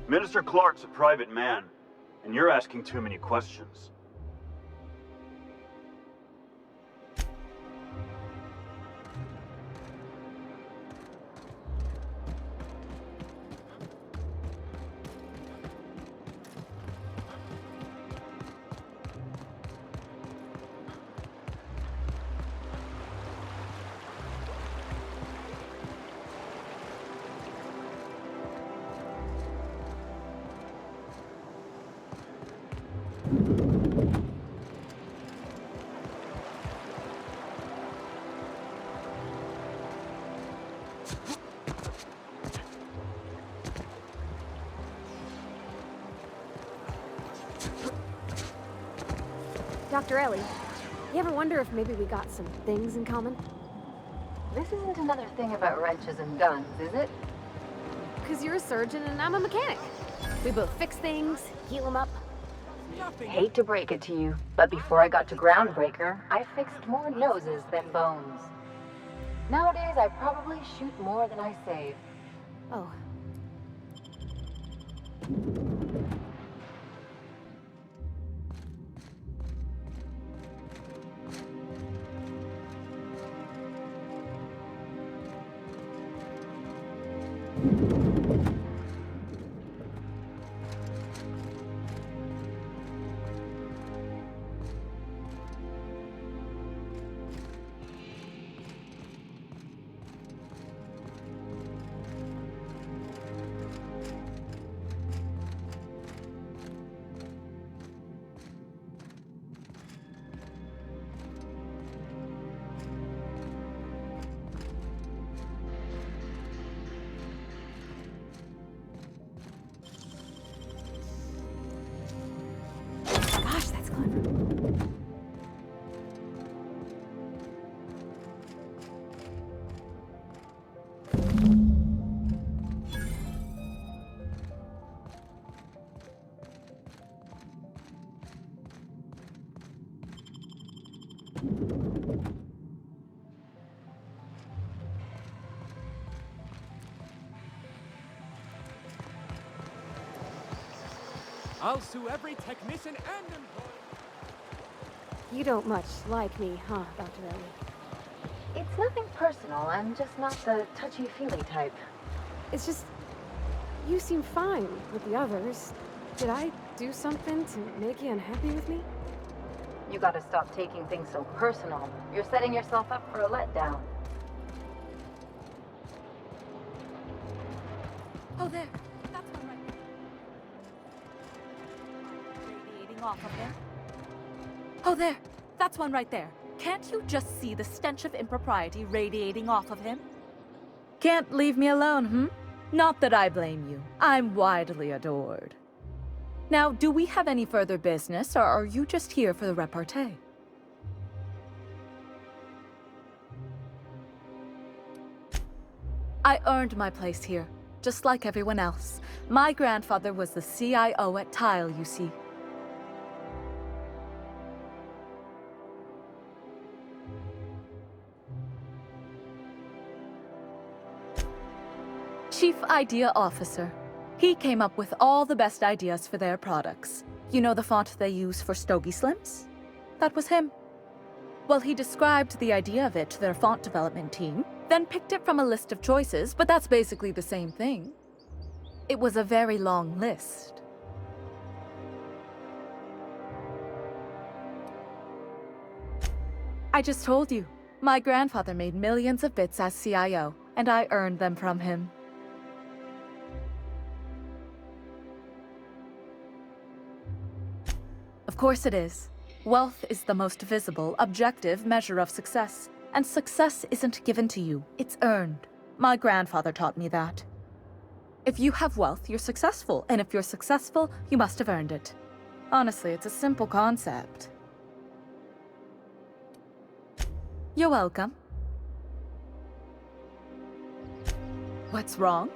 Minister Clark's a private man, and you're asking too many questions. Dr. Ellie, you ever wonder if maybe we got some things in common? This isn't another thing about wrenches and guns, is it? 'Cause you're a surgeon and I'm a mechanic. We both fix things, heal them up. Hate to break it to you, but before I got to Groundbreaker, I fixed more noses than bones. Nowadays, I probably shoot more than I save. Oh. Gosh, that's clever. I'll sue every technician and employee. You don't much like me, huh, Dr. Ellie? It's nothing personal. I'm just not the touchy-feely type. It's just, you seem fine with the others. Did I do something to make you unhappy with me? You gotta stop taking things so personal. You're setting yourself up for a letdown. Oh, there. That's one right there. Radiating off of him. Oh, there. That's one right there. Can't you just see the stench of impropriety radiating off of him? Can't leave me alone, hmm? Not that I blame you. I'm widely adored. Now, do we have any further business, or are you just here for the repartee? I earned my place here, just like everyone else. My grandfather was the CIO at Tile, you see. Chief Idea Officer. He came up with all the best ideas for their products. You know the font they use for Stogie Slims? That was him. Well, he described the idea of it to their font development team, then picked it from a list of choices, but that's basically the same thing. It was a very long list. I just told you, my grandfather made millions of bits as CIO, and I earned them from him. Of course it is. Wealth is the most visible, objective measure of success. And success isn't given to you, it's earned. My grandfather taught me that. If you have wealth, you're successful, and if you're successful, you must have earned it. Honestly, it's a simple concept. You're welcome. What's wrong?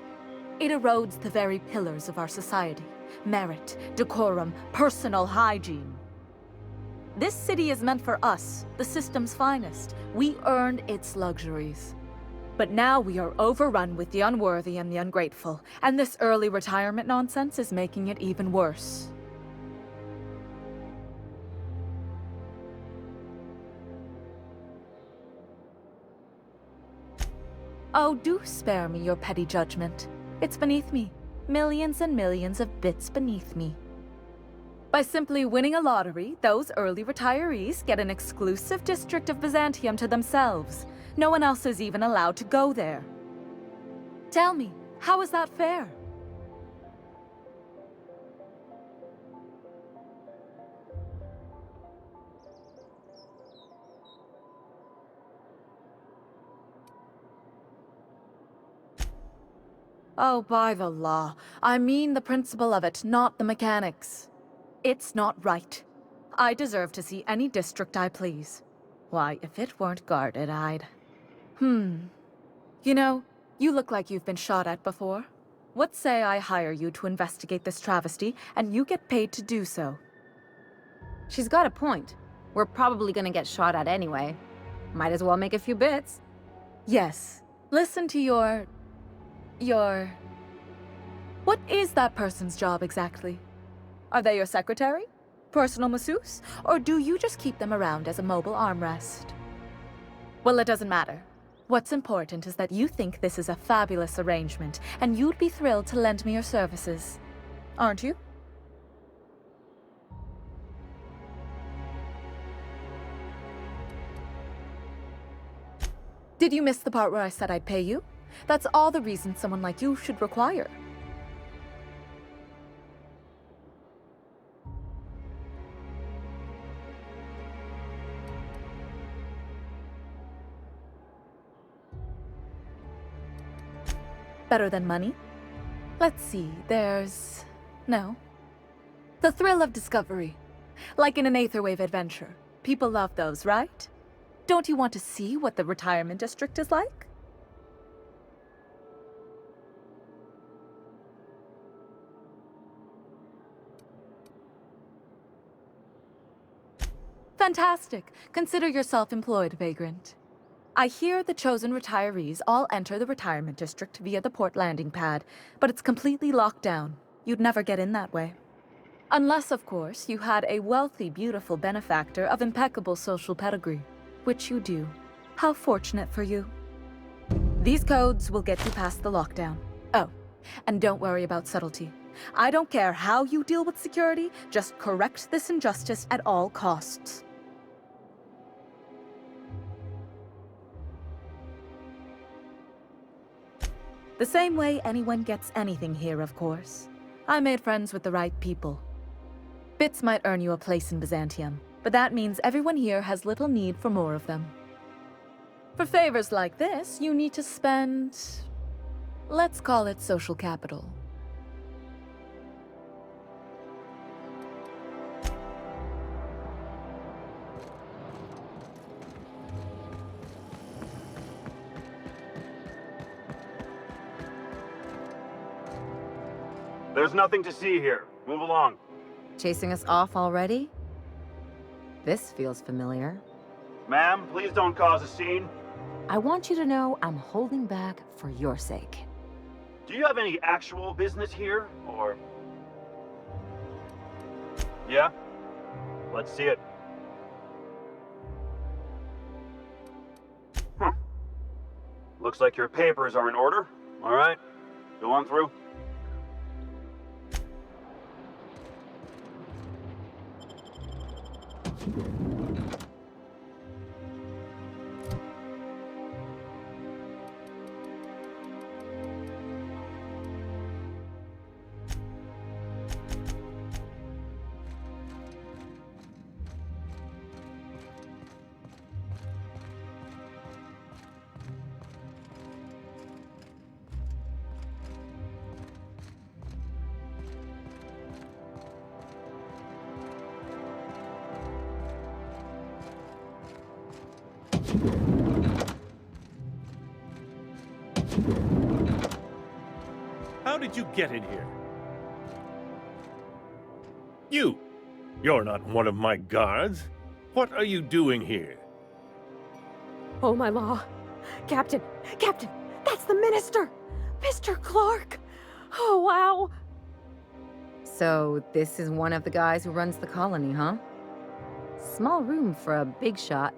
It erodes the very pillars of our society. Merit, decorum, personal hygiene. This city is meant for us, the system's finest. We earned its luxuries. But now we are overrun with the unworthy and the ungrateful, and this early retirement nonsense is making it even worse. Oh, do spare me your petty judgment. It's beneath me. Millions and millions of bits beneath me. By simply winning a lottery, those early retirees get an exclusive district of Byzantium to themselves. No one else is even allowed to go there. Tell me, how is that fair? Oh, by the law. I mean the principle of it, not the mechanics. It's not right. I deserve to see any district I please. Why, if it weren't guarded, I'd... You know, you look like you've been shot at before. What say I hire you to investigate this travesty, and you get paid to do so? She's got a point. We're probably gonna get shot at anyway. Might as well make a few bits. Yes. Listen to your... What is that person's job exactly? Are they your secretary? Personal masseuse? Or do you just keep them around as a mobile armrest? Well, it doesn't matter. What's important is that you think this is a fabulous arrangement, and you'd be thrilled to lend me your services. Aren't you? Did you miss the part where I said I'd pay you? That's all the reason someone like you should require. Better than money? Let's see, there's... No. The thrill of discovery. Like in an Aetherwave adventure. People love those, right? Don't you want to see what the retirement district is like? Fantastic. Consider yourself employed, vagrant. I hear the chosen retirees all enter the retirement district via the port landing pad, but it's completely locked down. You'd never get in that way. Unless, of course, you had a wealthy, beautiful benefactor of impeccable social pedigree, which you do. How fortunate for you. These codes will get you past the lockdown. Oh, and don't worry about subtlety. I don't care how you deal with security, just correct this injustice at all costs. The same way anyone gets anything here, of course. I made friends with the right people. Bits might earn you a place in Byzantium, But that means everyone here has little need for more of them. For favors like this, you need to spend... let's call it social capital. There's nothing to see here. Move along. Chasing us off already? This feels familiar. Ma'am, please don't cause a scene. I want you to know I'm holding back for your sake. Do you have any actual business here, or... Yeah? Let's see it. Looks like your papers are in order. All right, go on through. How did you get in here? You're not one of my guards. What are you doing here? Oh, my law. Captain! Captain! That's the minister! Mr. Clark! Oh, wow! So, this is one of the guys who runs the colony, huh? Small room for a big shot.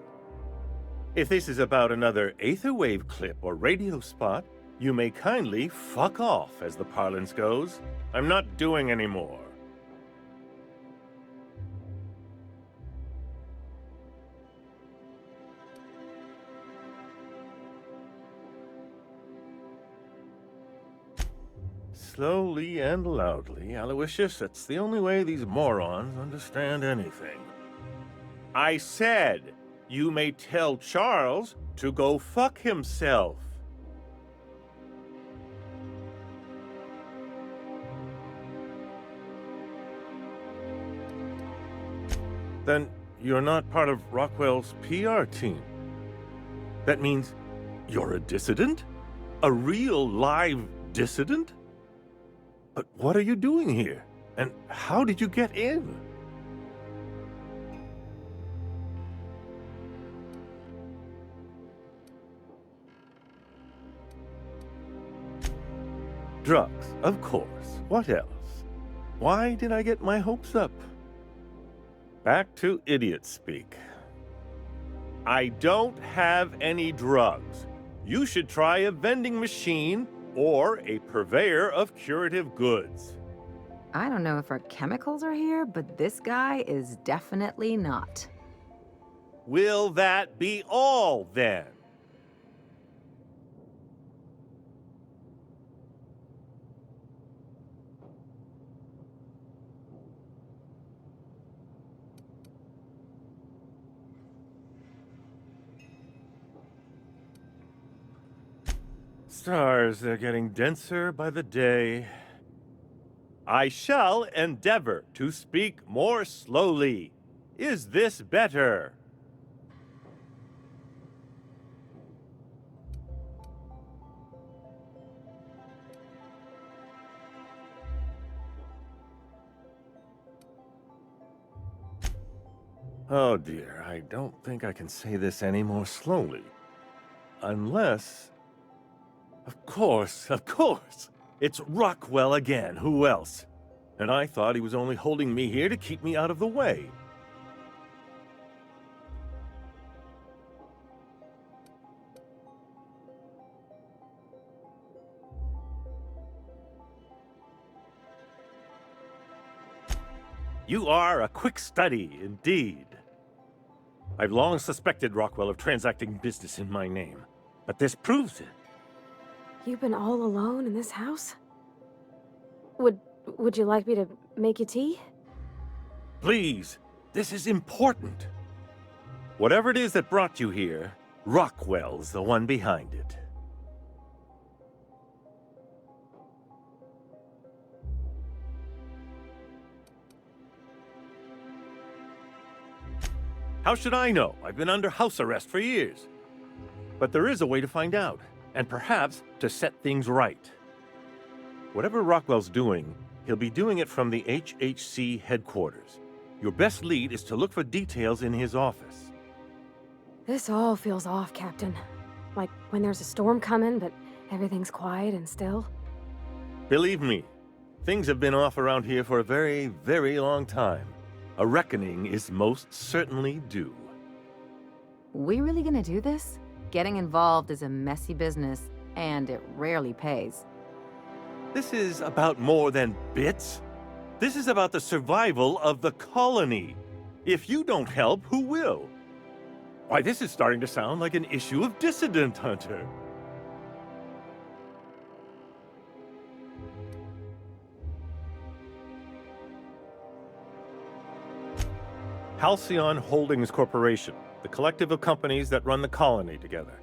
If this is about another Aetherwave clip or radio spot, you may kindly fuck off, as the parlance goes. I'm not doing any more. Slowly and loudly, Aloysius, that's the only way these morons understand anything. I said, you may tell Charles to go fuck himself. Then you're not part of Rockwell's PR team. That means you're a dissident? A real live dissident? But what are you doing here? And how did you get in? Drugs, of course. What else? Why did I get my hopes up? Back to idiot speak. I don't have any drugs. You should try a vending machine or a purveyor of curative goods. I don't know if our chemicals are here, but this guy is definitely not. Will that be all, then? Stars, they're getting denser by the day. I shall endeavor to speak more slowly. Is this better? Oh dear, I don't think I can say this any more slowly. Unless... Of course. It's Rockwell again. Who else? And I thought he was only holding me here to keep me out of the way. You are a quick study, indeed. I've long suspected Rockwell of transacting business in my name, but this proves it. You've been all alone in this house? Would you like me to make you tea? Please, This is important. Whatever it is that brought you here, Rockwell's the one behind it. How should I know? I've been under house arrest for years. But there is a way to find out, and perhaps to set things right. Whatever Rockwell's doing, he'll be doing it from the HHC headquarters. Your best lead is to look for details in his office. This all feels off, Captain. Like when there's a storm coming, but everything's quiet and still. Believe me, things have been off around here for a very, very long time. A reckoning is most certainly due. We really gonna do this? Getting involved is a messy business, and it rarely pays. This is about more than bits. This is about the survival of the colony. If you don't help, who will? Why, this is starting to sound like an issue of Dissident Hunter. Halcyon Holdings Corporation, the collective of companies that run the colony together.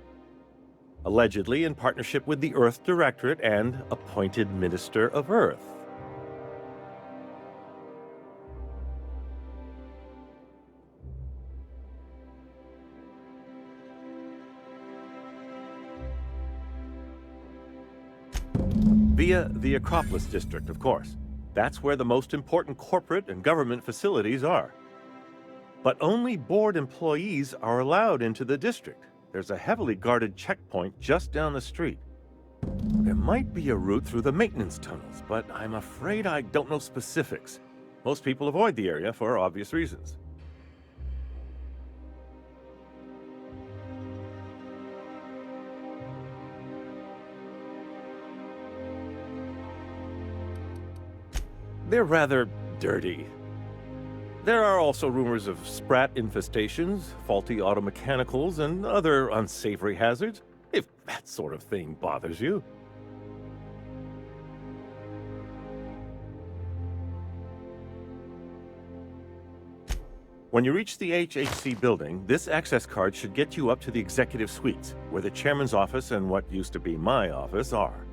Allegedly in partnership with the Earth Directorate and appointed Minister of Earth. Via the Acropolis District, of course. That's where the most important corporate and government facilities are. But only board employees are allowed into the district. There's a heavily guarded checkpoint just down the street. There might be a route through the maintenance tunnels, but I'm afraid I don't know specifics. Most people avoid the area for obvious reasons. They're rather dirty. There are also rumors of sprat infestations, faulty automechanicals, and other unsavory hazards, if that sort of thing bothers you. When you reach the HHC building, this access card should get you up to the executive suites, where the chairman's office and what used to be my office are.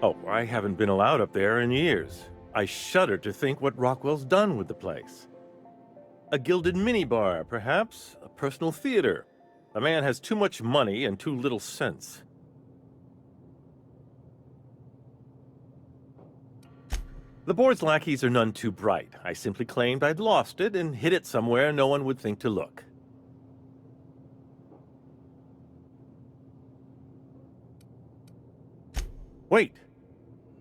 Oh, I haven't been allowed up there in years. I shudder to think what Rockwell's done with the place. A gilded minibar, perhaps? A personal theater? The man has too much money and too little sense. The board's lackeys are none too bright. I simply claimed I'd lost it and hid it somewhere no one would think to look. Wait!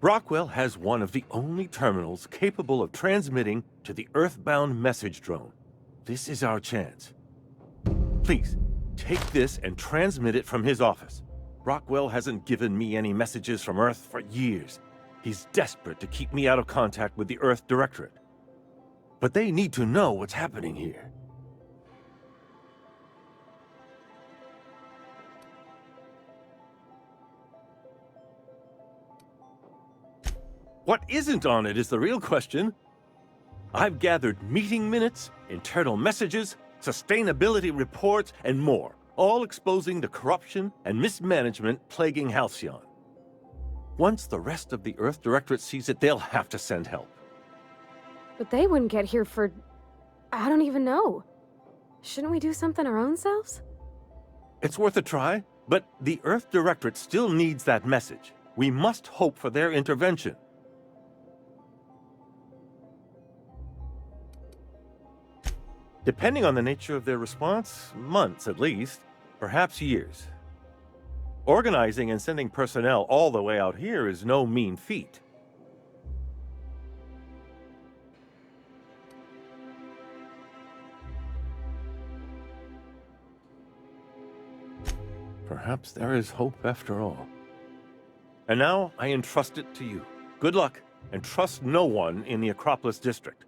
Rockwell has one of the only terminals capable of transmitting to the Earthbound message drone. This is our chance. Please, take this and transmit it from his office. Rockwell hasn't given me any messages from Earth for years. He's desperate to keep me out of contact with the Earth Directorate. But they need to know what's happening here. What isn't on it is the real question. I've gathered meeting minutes, internal messages, sustainability reports, and more, all exposing the corruption and mismanagement plaguing Halcyon. Once the rest of the Earth Directorate sees it, they'll have to send help. But they wouldn't get here for... I don't even know. Shouldn't we do something our own selves? It's worth a try, but the Earth Directorate still needs that message. We must hope for their intervention. Depending on the nature of their response, months at least, perhaps years. Organizing and sending personnel all the way out here is no mean feat. Perhaps there is hope after all. And now I entrust it to you. Good luck, and trust no one in the Acropolis District.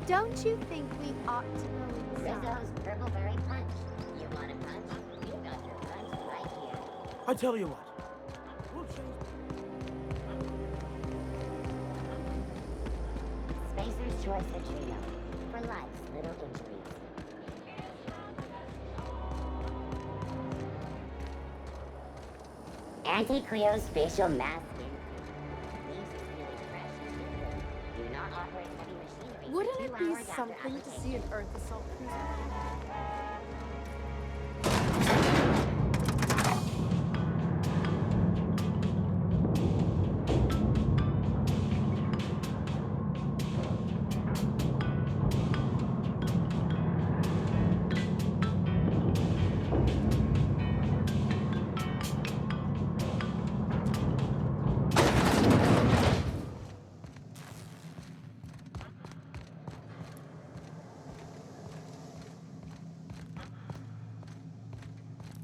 Don't you think we ought to go inside? Rizzo's Purple Berry Punch. You want a punch? You got your punch right here. I tell you what. We'll change. Spacer's Choice Trio. For life's little injuries. Anti-cryospatial mask. Do not operate heavy machinery. Wouldn't it be something to see an Earth assault cruiser?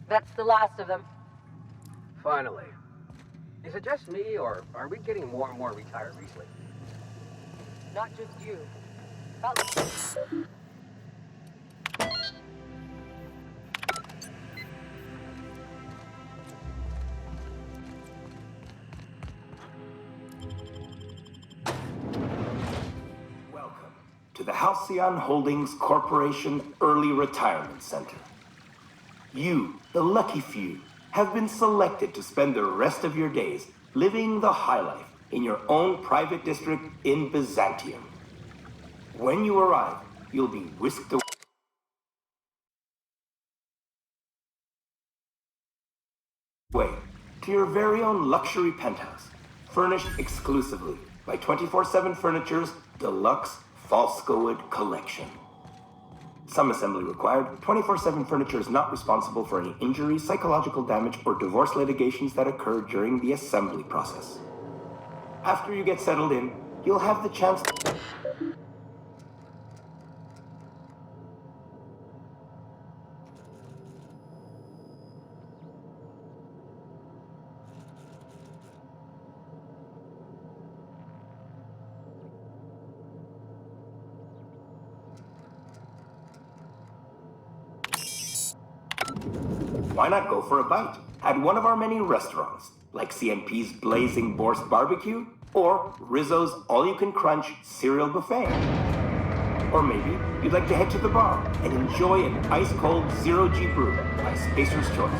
That's the last of them. Finally. Is it just me, or are we getting more and more retirees lately? Not just you. Welcome to the Halcyon Holdings Corporation Early Retirement Center. You, the lucky few, have been selected to spend the rest of your days living the high life in your own private district in Byzantium. When you arrive, you'll be whisked away to your very own luxury penthouse, furnished exclusively by 24/7 Furniture's deluxe Falscowood collection. Some assembly required. 24/7 Furniture is not responsible for any injury, psychological damage, or divorce litigations that occur during the assembly process. After you get settled in, you'll have the chance to... Why not go for a bite at one of our many restaurants, like CNP's Blazing Bourse Barbecue or Rizzo's All-You-Can-Crunch Cereal Buffet? Or maybe you'd like to head to the bar and enjoy an ice-cold Zero-G brew by Spacer's Choice.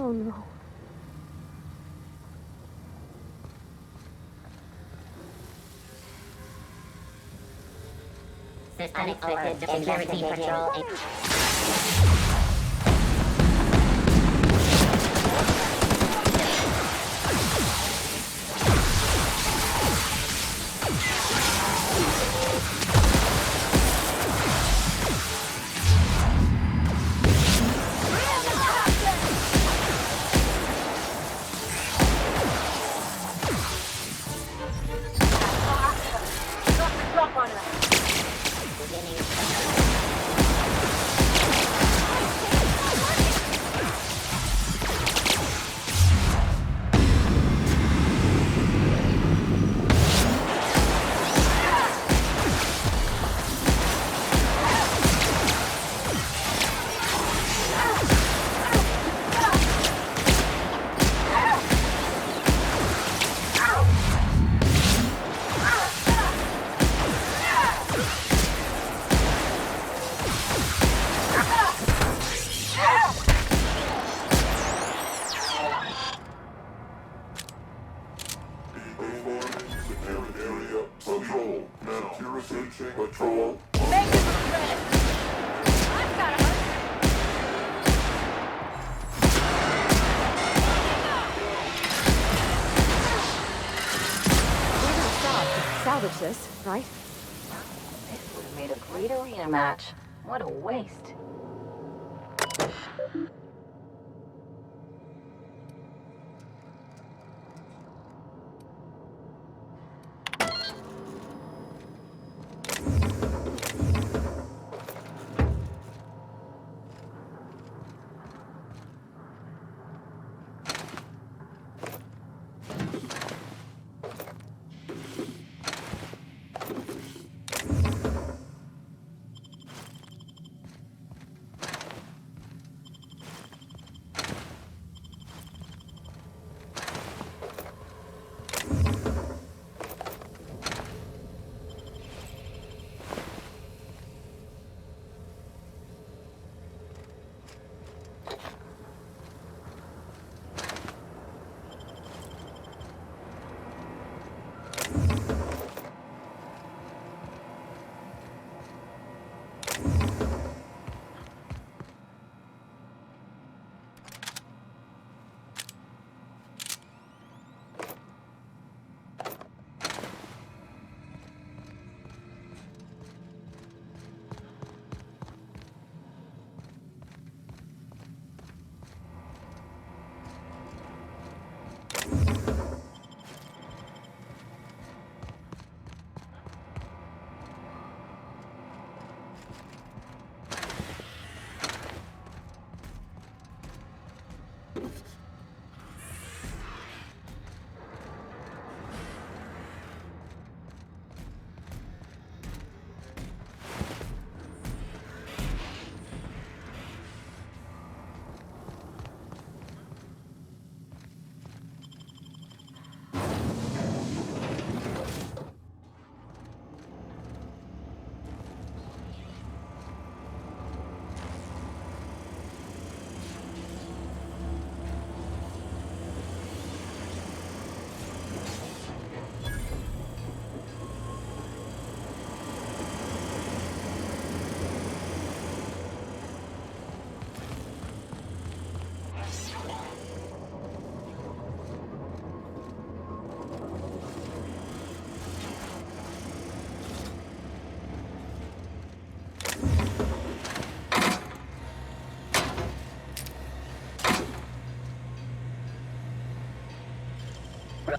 Oh no. Unexpected security patrol. Drop on her. Patrol. Salvage this, right? This would have made a great arena match. What a waste.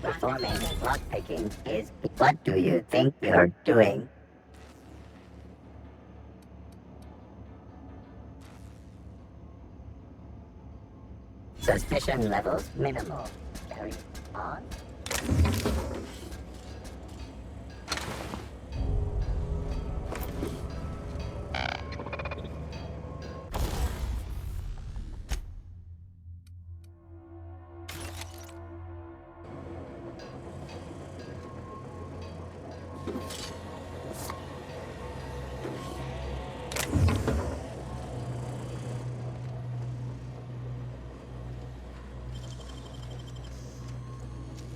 Performing lockpicking is what do you think you're doing? Suspicion levels minimal. Carry on.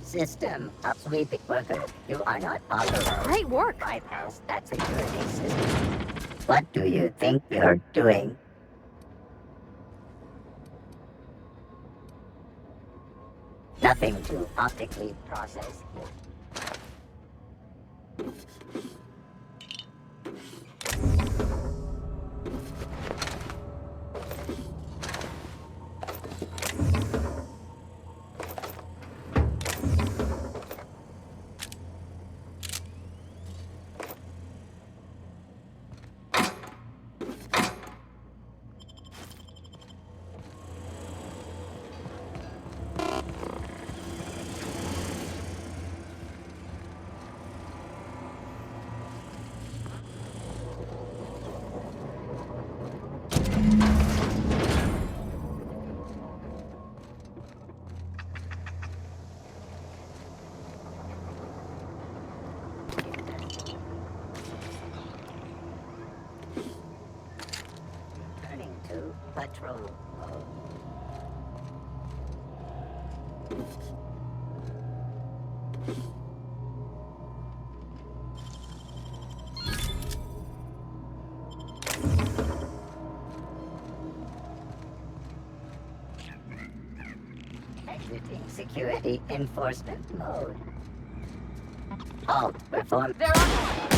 System of sweeping worker. You are not authorized. Great work. Bypass that security system. What do you think you're doing? Nothing to optically process. Patrol mode. Exiting security enforcement mode. Halt. Perform. They're on.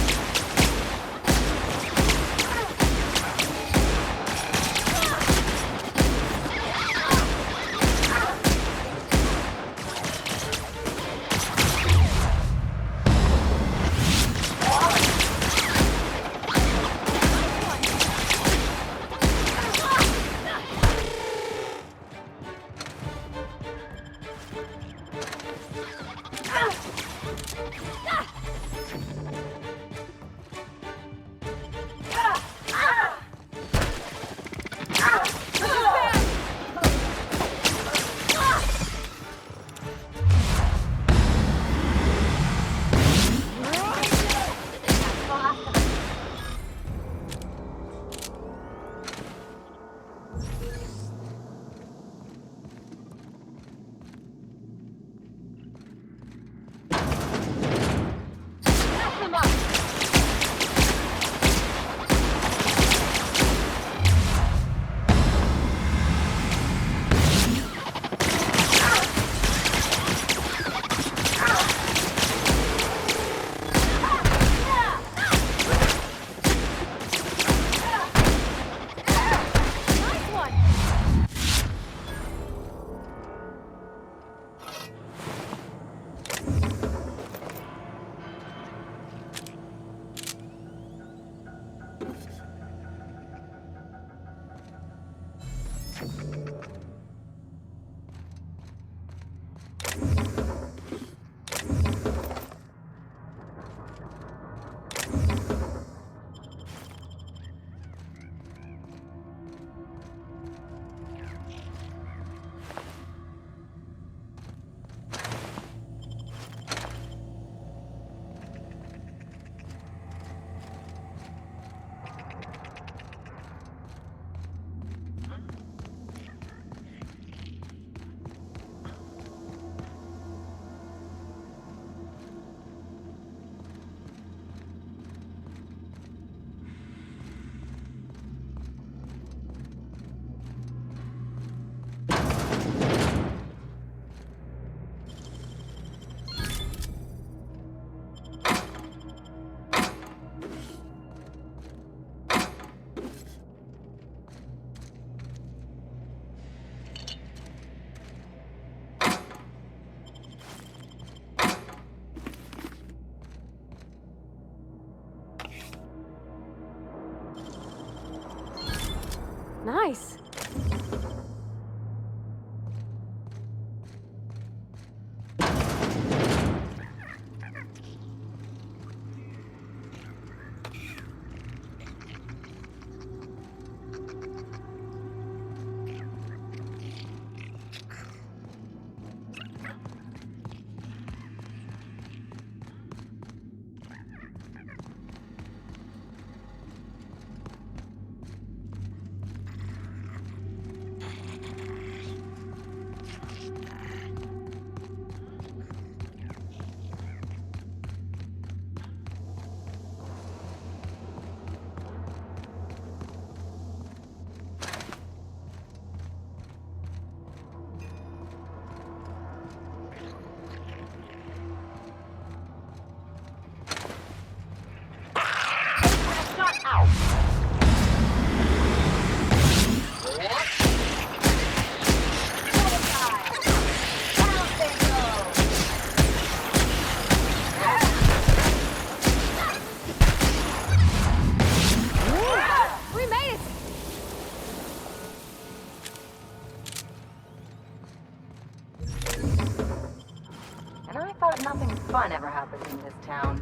Nice. Nothing fun ever happens in this town.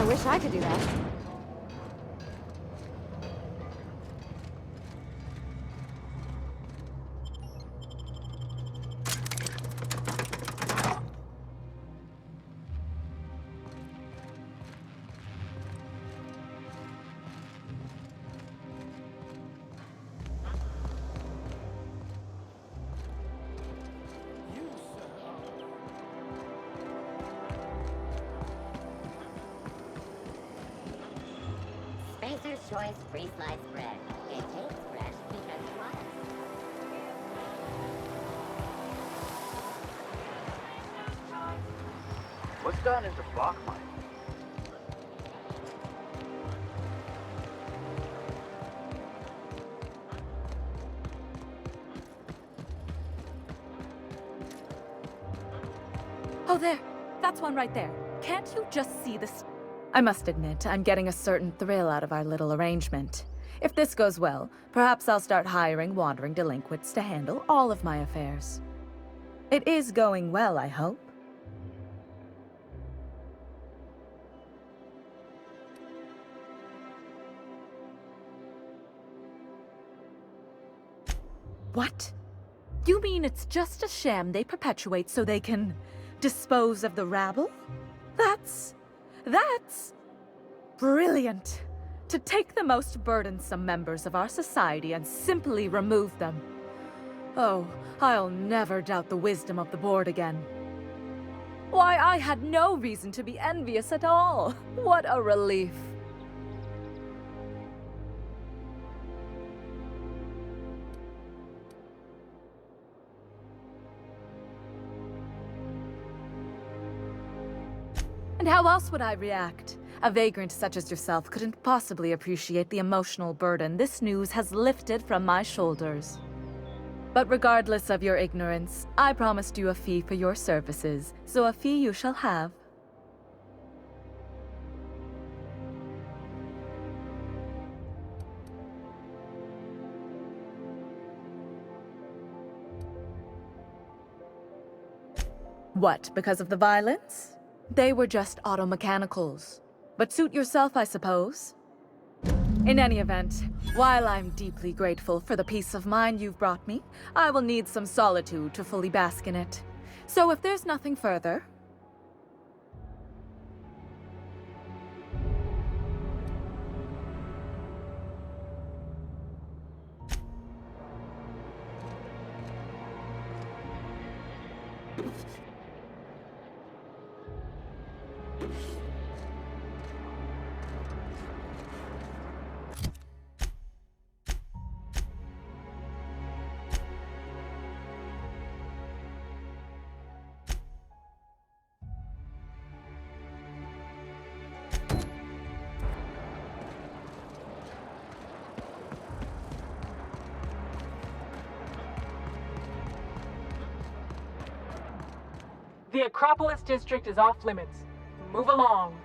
I wish I could do that. Spacer's Choice free sliced bread. It tastes fresh because it was. What's gone into Bachmine? Oh, there. That's one right there. Can't you just see this? I must admit, I'm getting a certain thrill out of our little arrangement. If this goes well, perhaps I'll start hiring wandering delinquents to handle all of my affairs. It is going well, I hope. What? You mean it's just a sham they perpetuate so they can dispose of the rabble? That's brilliant. To take the most burdensome members of our society and simply remove them. Oh, I'll never doubt the wisdom of the board again. Why, I had no reason to be envious at all. What a relief. And how else would I react? A vagrant such as yourself couldn't possibly appreciate the emotional burden this news has lifted from my shoulders. But regardless of your ignorance, I promised you a fee for your services, so a fee you shall have. What, because of the violence? They were just auto-mechanicals. But suit yourself, I suppose. In any event, while I'm deeply grateful for the peace of mind you've brought me, I will need some solitude to fully bask in it. So if there's nothing further... The Acropolis district is off limits. Move along.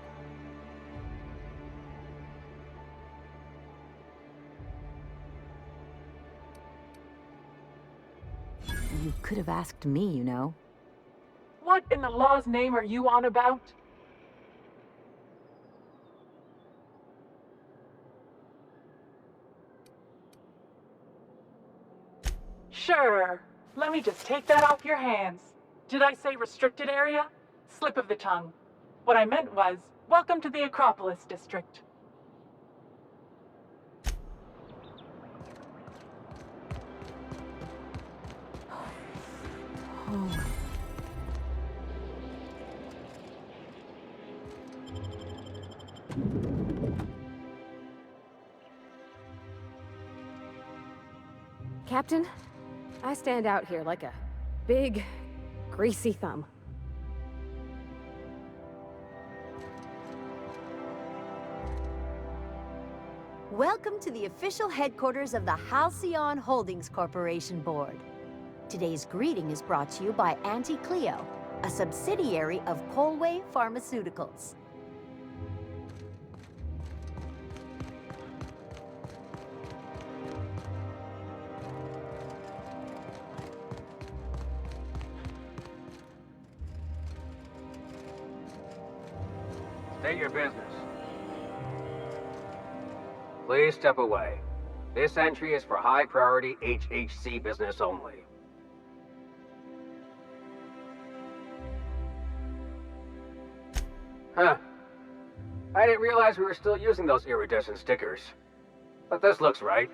You could have asked me, you know. What in the law's name are you on about? Sure. Let me just take that off your hands. Did I say restricted area? Slip of the tongue. What I meant was, welcome to the Acropolis district. Oh. Captain, I stand out here like a big, greasy thumb. Welcome to the official headquarters of the Halcyon Holdings Corporation Board. Today's greeting is brought to you by Auntie Cleo, a subsidiary of Colway Pharmaceuticals. State your business. Please step away. This entry is for high-priority HHC business only. Huh. I didn't realize we were still using those iridescent stickers. But this looks right.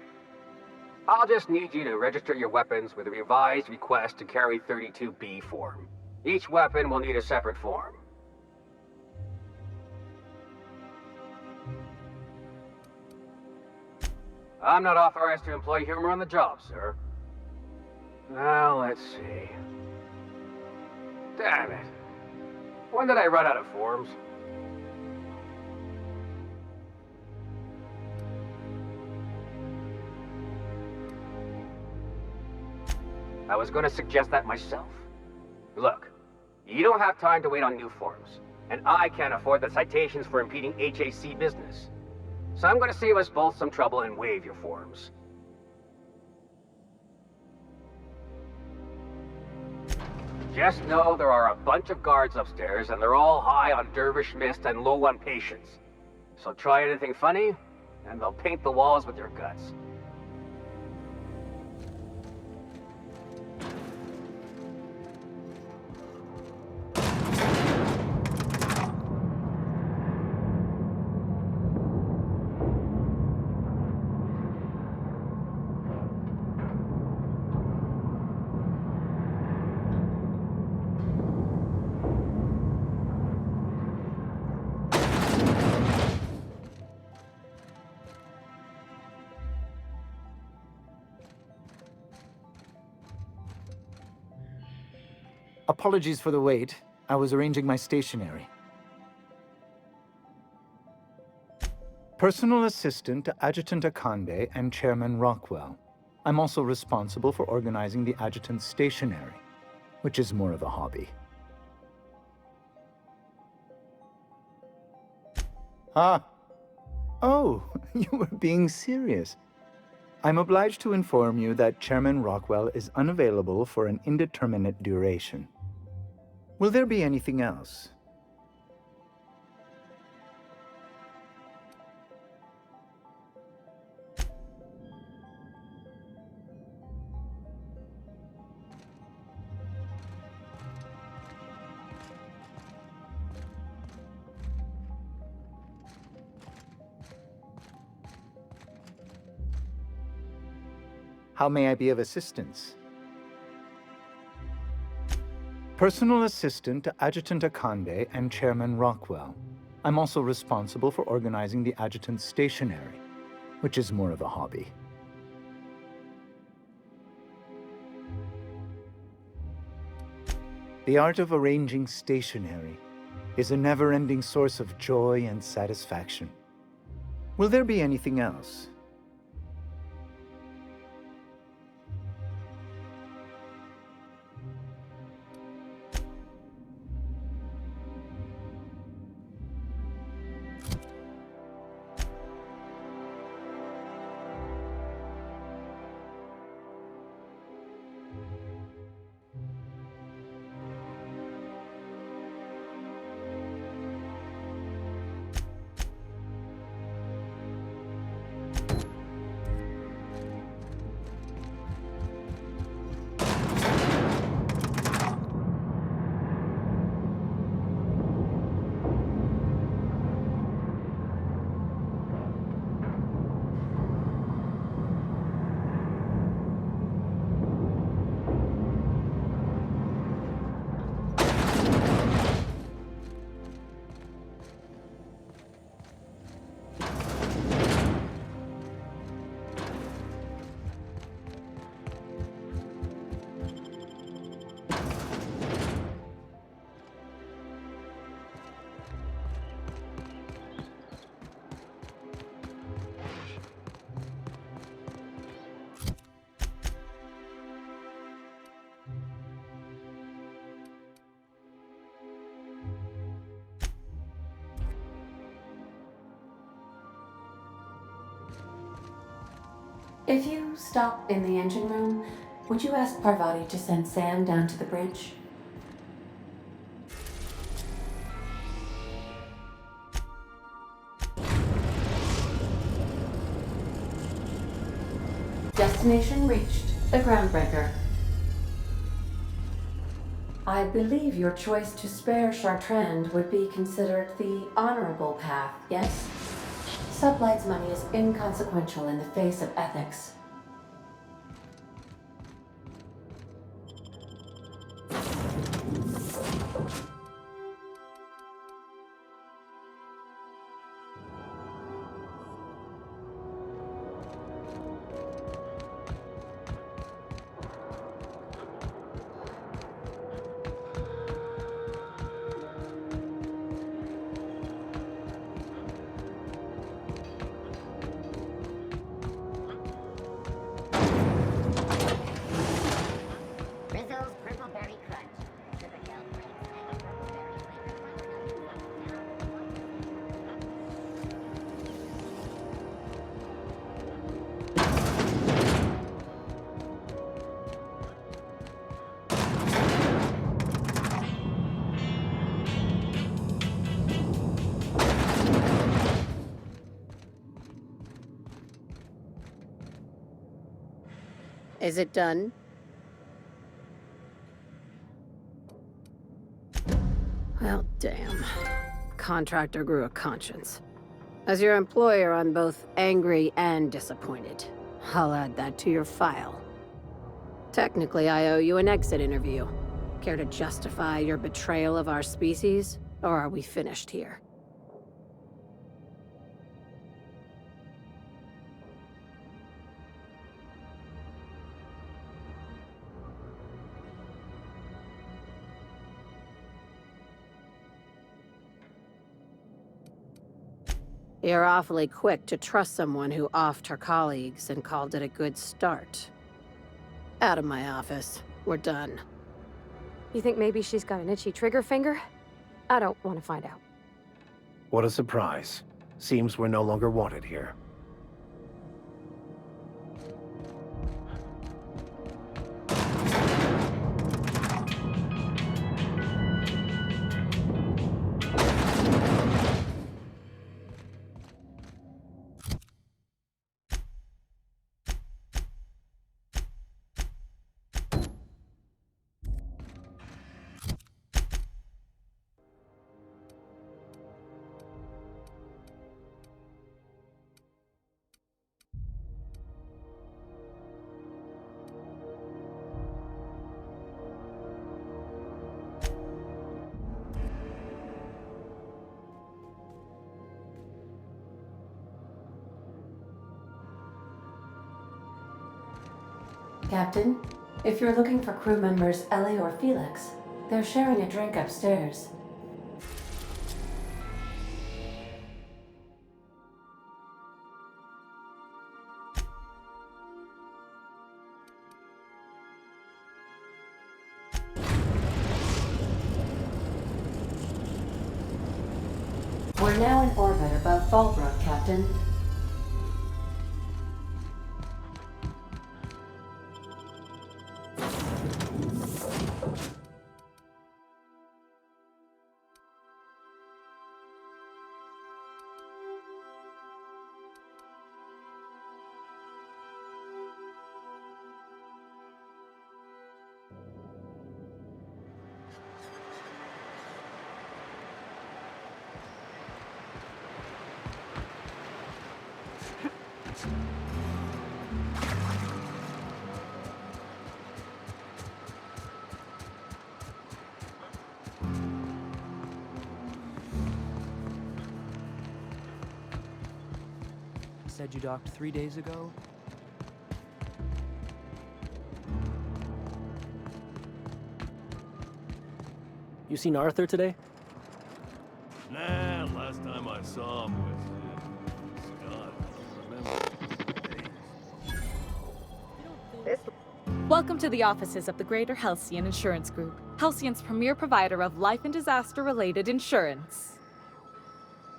I'll just need you to register your weapons with a revised request to carry 32B form. Each weapon will need a separate form. I'm not authorized to employ humor on the job, sir. Now, let's see. Damn it. When did I run out of forms? I was going to suggest that myself. Look, you don't have time to wait on new forms, and I can't afford the citations for impeding HAC business. So I'm going to save us both some trouble and waive your forms. Just know there are a bunch of guards upstairs, and they're all high on dervish mist and low on patience. So try anything funny, and they'll paint the walls with your guts. Apologies for the wait. I was arranging my stationery. Personal assistant to Adjutant Akande and Chairman Rockwell. I'm also responsible for organizing the adjutant's stationery, which is more of a hobby. Ah. Oh, you were being serious. I'm obliged to inform you that Chairman Rockwell is unavailable for an indeterminate duration. Will there be anything else? How may I be of assistance? Personal assistant to Adjutant Akande and Chairman Rockwell. I'm also responsible for organizing the adjutant's stationery, which is more of a hobby. The art of arranging stationery is a never-ending source of joy and satisfaction. Will there be anything else? If you stop in the engine room, would you ask Parvati to send Sam down to the bridge? Destination reached. The Groundbreaker. I believe your choice to spare Chartrand would be considered the honorable path, yes? Sublight's money is inconsequential in the face of ethics. Rizzle's Purple Berry Crunch. Is it done? Well, damn. Contractor grew a conscience. As your employer, I'm both angry and disappointed. I'll add that to your file. Technically, I owe you an exit interview. Care to justify your betrayal of our species, or are we finished here? You're awfully quick to trust someone who offed her colleagues and called it a good start. Out of my office. We're done. You think maybe she's got an itchy trigger finger? I don't want to find out. What a surprise. Seems we're no longer wanted here. Captain, if you're looking for crew members Ellie or Felix, they're sharing a drink upstairs. We're now in orbit above Fallbrook, Captain. Said you docked 3 days ago? You seen Arthur today? Nah, last time I saw him was Scott. Remember? Welcome to the offices of the Greater Halcyon Insurance Group, Halcyon's premier provider of life and disaster-related insurance.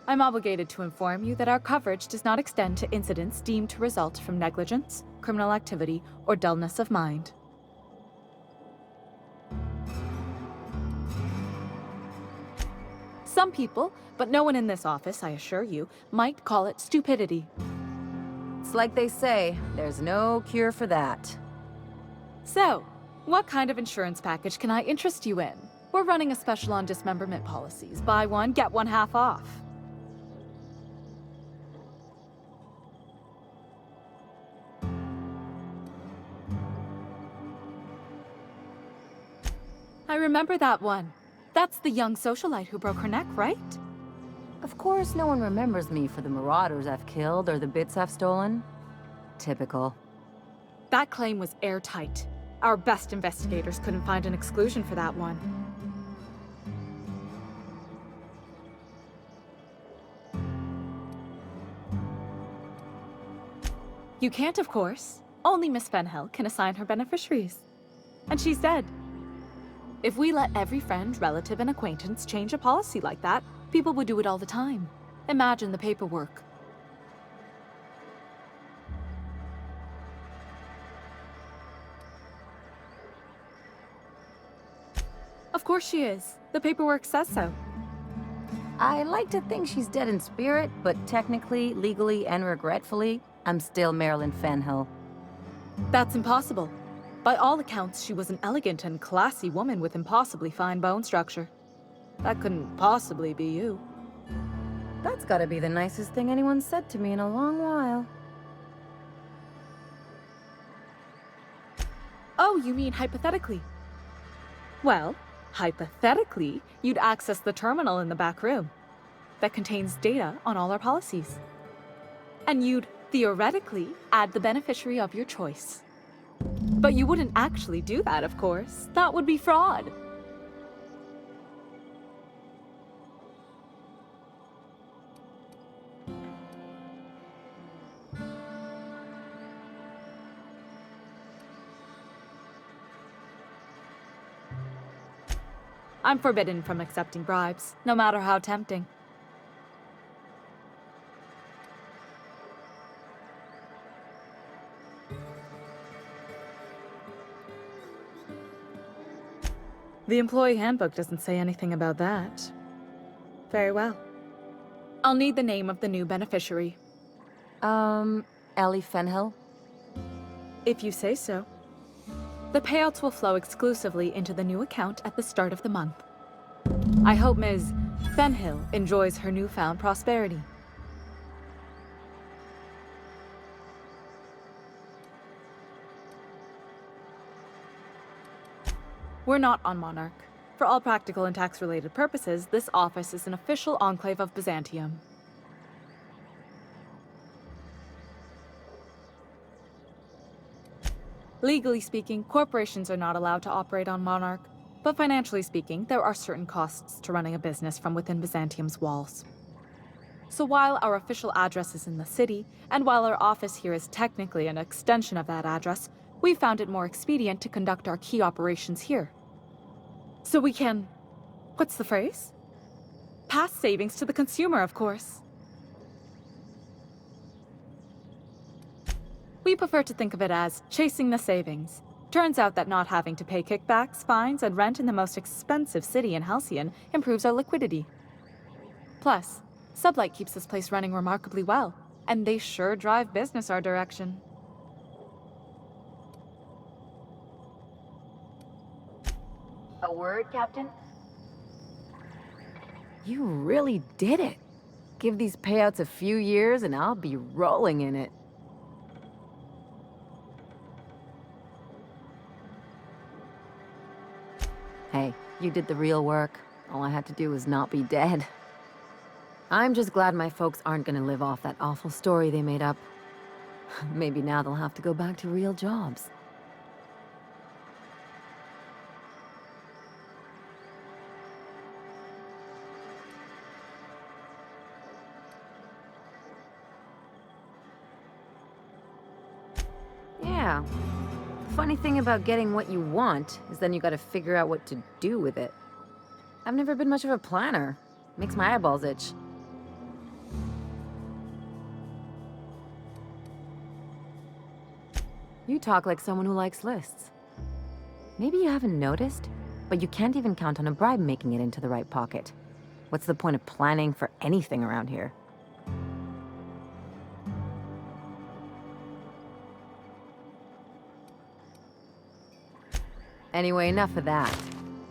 I'm obligated to inform you that our coverage does not extend to incidents deemed to result from negligence, criminal activity, or dullness of mind. Some people, but no one in this office, I assure you, might call it stupidity. It's like they say, there's no cure for that. So, what kind of insurance package can I interest you in? We're running a special on dismemberment policies. Buy one, get one half off. I remember that one. That's the young socialite who broke her neck, right? Of course, no one remembers me for the marauders I've killed or the bits I've stolen. Typical. That claim was airtight. Our best investigators couldn't find an exclusion for that one. You can't, of course. Only Miss Fenhill can assign her beneficiaries. And she's dead. If we let every friend, relative, and acquaintance change a policy like that, people would do it all the time. Imagine the paperwork. Of course she is. The paperwork says so. I like to think she's dead in spirit, but technically, legally, and regretfully, I'm still Marilyn Fenhill. That's impossible. By all accounts, she was an elegant and classy woman with impossibly fine bone structure. That couldn't possibly be you. That's gotta be the nicest thing anyone's said to me in a long while. Oh, you mean hypothetically? Well, hypothetically, you'd access the terminal in the back room that contains data on all our policies. And you'd, theoretically, add the beneficiary of your choice. But you wouldn't actually do that, of course. That would be fraud. I'm forbidden from accepting bribes, no matter how tempting. The employee handbook doesn't say anything about that. Very well. I'll need the name of the new beneficiary. Ellie Fenhill? If you say so. The payouts will flow exclusively into the new account at the start of the month. I hope Ms. Fenhill enjoys her newfound prosperity. We're not on Monarch. For all practical and tax-related purposes, this office is an official enclave of Byzantium. Legally speaking, corporations are not allowed to operate on Monarch, but financially speaking, there are certain costs to running a business from within Byzantium's walls. So while our official address is in the city, and while our office here is technically an extension of that address, we found it more expedient to conduct our key operations here. So we can... what's the phrase? Pass savings to the consumer, of course. We prefer to think of it as chasing the savings. Turns out that not having to pay kickbacks, fines, and rent in the most expensive city in Halcyon improves our liquidity. Plus, Sublight keeps this place running remarkably well, and they sure drive business our direction. A word, Captain? You really did it. Give these payouts a few years and I'll be rolling in it. Hey, you did the real work. All I had to do was not be dead. I'm just glad my folks aren't gonna live off that awful story they made up. Maybe now they'll have to go back to real jobs. Yeah. The funny thing about getting what you want is then you gotta figure out what to do with it. I've never been much of a planner. Makes my eyeballs itch. You talk like someone who likes lists. Maybe you haven't noticed, but you can't even count on a bribe making it into the right pocket. What's the point of planning for anything around here? Anyway, enough of that.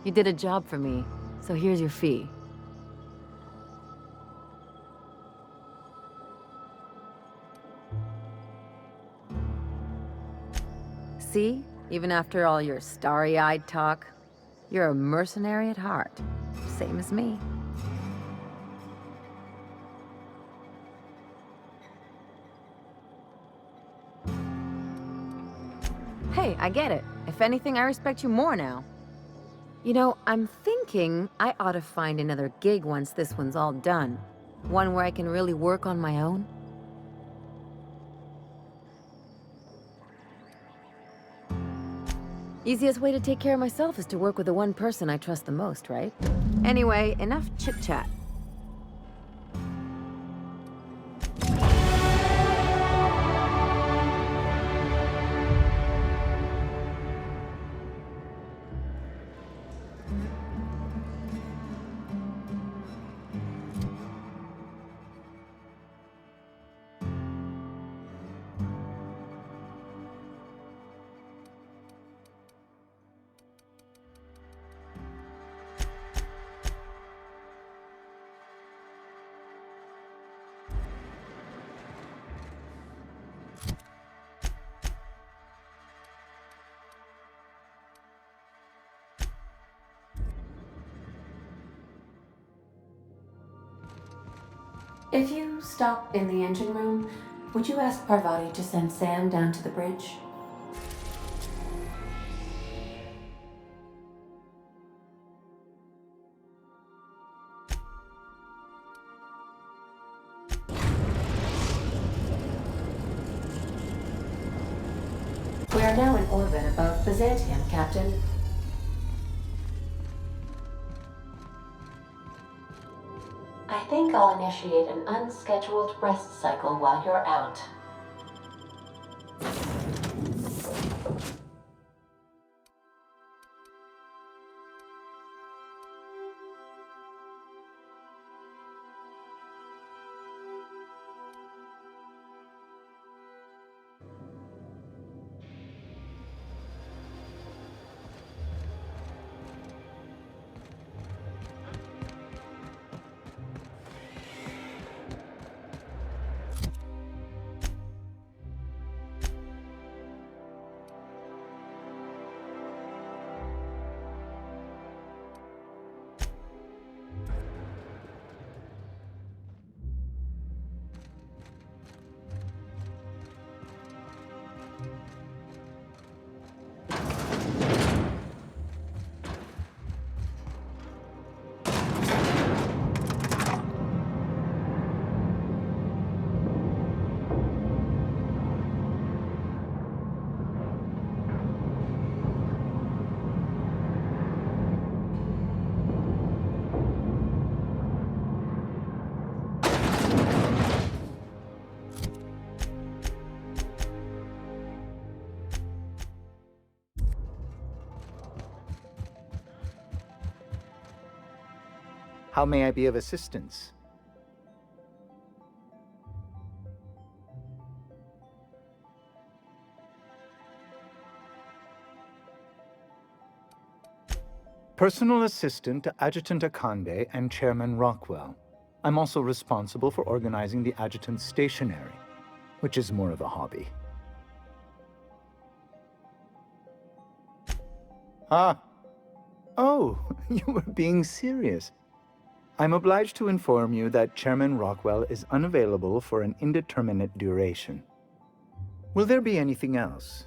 You did a job for me, so here's your fee. See? Even after all your starry-eyed talk, you're a mercenary at heart. Same as me. Hey, I get it. If anything, I respect you more now. You know, I'm thinking I ought to find another gig once this one's all done. One where I can really work on my own. Easiest way to take care of myself is to work with the one person I trust the most, right? Anyway, enough chit-chat. If you stop in the engine room, would you ask Parvati to send Sam down to the bridge? We are now in orbit above Byzantium, Captain. I think I'll initiate an unscheduled rest cycle while you're out. How may I be of assistance? Personal assistant to Adjutant Akande and Chairman Rockwell. I'm also responsible for organizing the adjutant's stationery, which is more of a hobby. Ah. Oh, you were being serious. I'm obliged to inform you that Chairman Rockwell is unavailable for an indeterminate duration. Will there be anything else?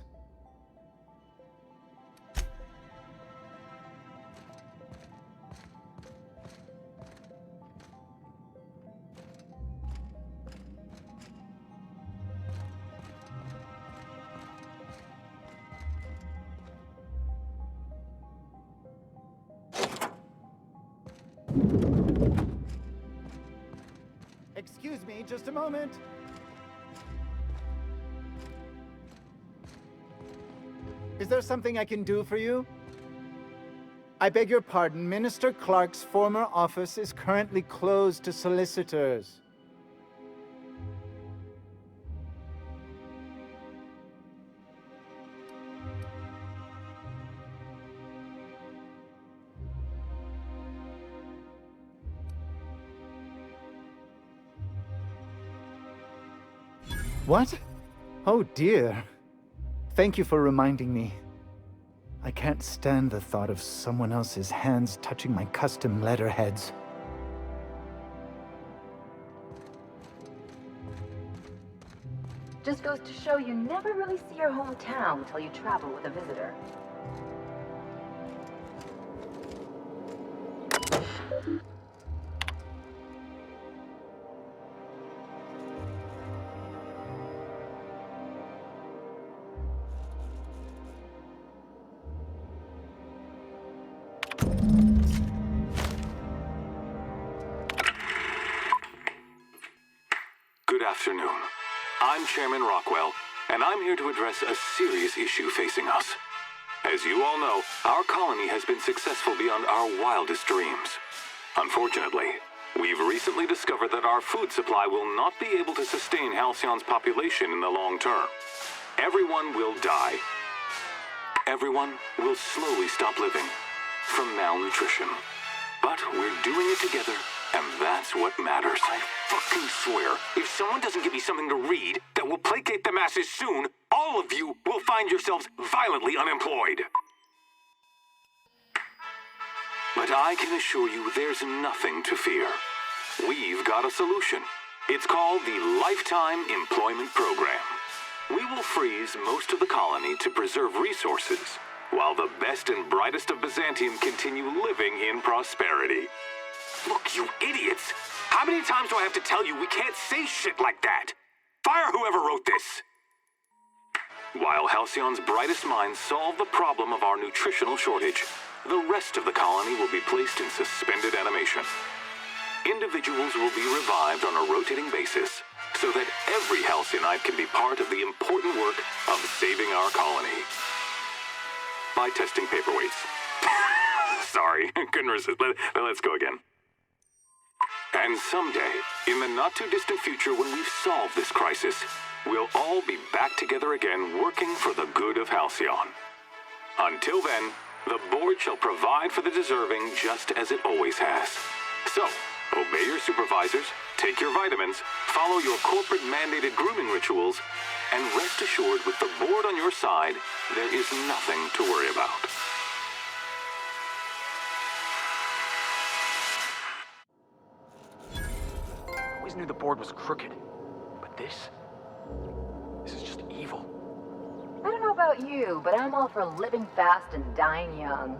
Excuse me, just a moment. Is there something I can do for you? I beg your pardon, Minister Clark's former office is currently closed to solicitors. What? Oh dear. Thank you for reminding me. I can't stand the thought of someone else's hands touching my custom letterheads. Just goes to show you never really see your hometown until you travel with a visitor. Good afternoon. I'm Chairman Rockwell, and I'm here to address a serious issue facing us. As you all know, our colony has been successful beyond our wildest dreams. Unfortunately, we've recently discovered that our food supply will not be able to sustain Halcyon's population in the long term. Everyone will die. Everyone will slowly stop living from malnutrition. But we're doing it together, and that's what matters. I fucking swear, if someone doesn't give me something to read that will placate the masses soon, all of you will find yourselves violently unemployed. But I can assure you there's nothing to fear. We've got a solution. It's called the Lifetime Employment Program. We will freeze most of the colony to preserve resources, while the best and brightest of Byzantium continue living in prosperity. Look, you idiots! How many times do I have to tell you we can't say shit like that? Fire whoever wrote this! While Halcyon's brightest minds solve the problem of our nutritional shortage, the rest of the colony will be placed in suspended animation. Individuals will be revived on a rotating basis, so that every Halcyonite can be part of the important work of saving our colony. By testing paperweights. Sorry, couldn't resist. Let's go again. And someday, in the not-too-distant future when we've solved this crisis, we'll all be back together again working for the good of Halcyon. Until then, the board shall provide for the deserving just as it always has. So, obey your supervisors, take your vitamins, follow your corporate-mandated grooming rituals, and rest assured with the board on your side, there is nothing to worry about. I always knew the board was crooked, but this is just evil. I don't know about you, but I'm all for living fast and dying young.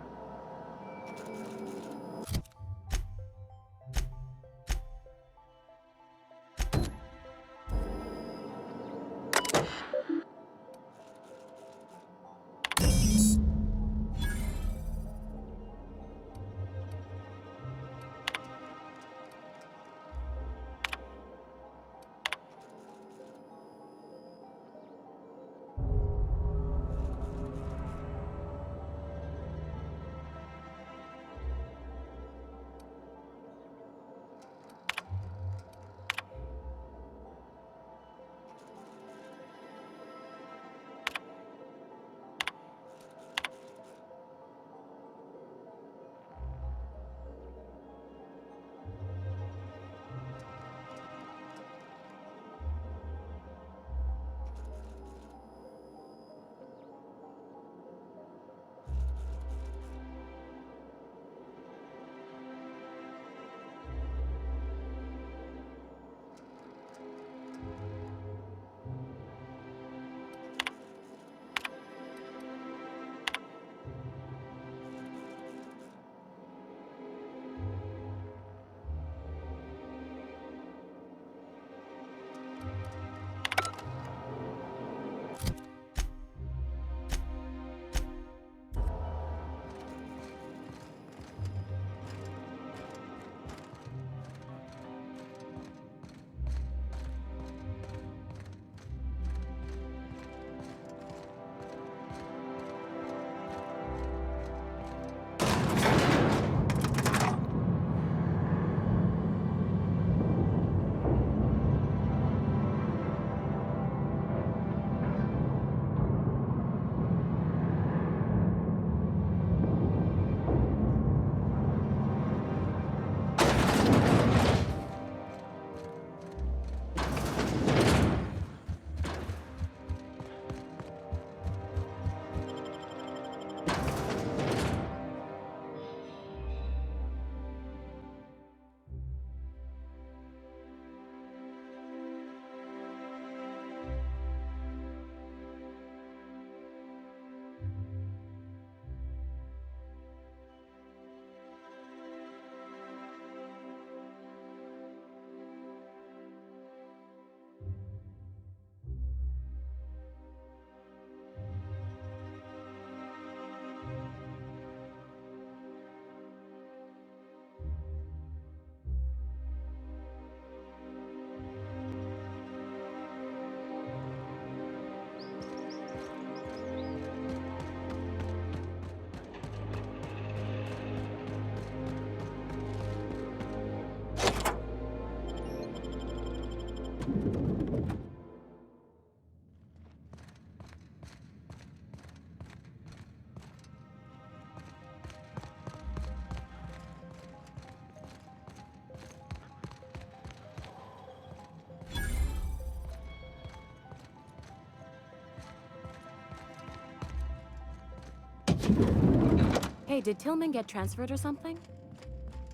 Hey, did Tillman get transferred or something?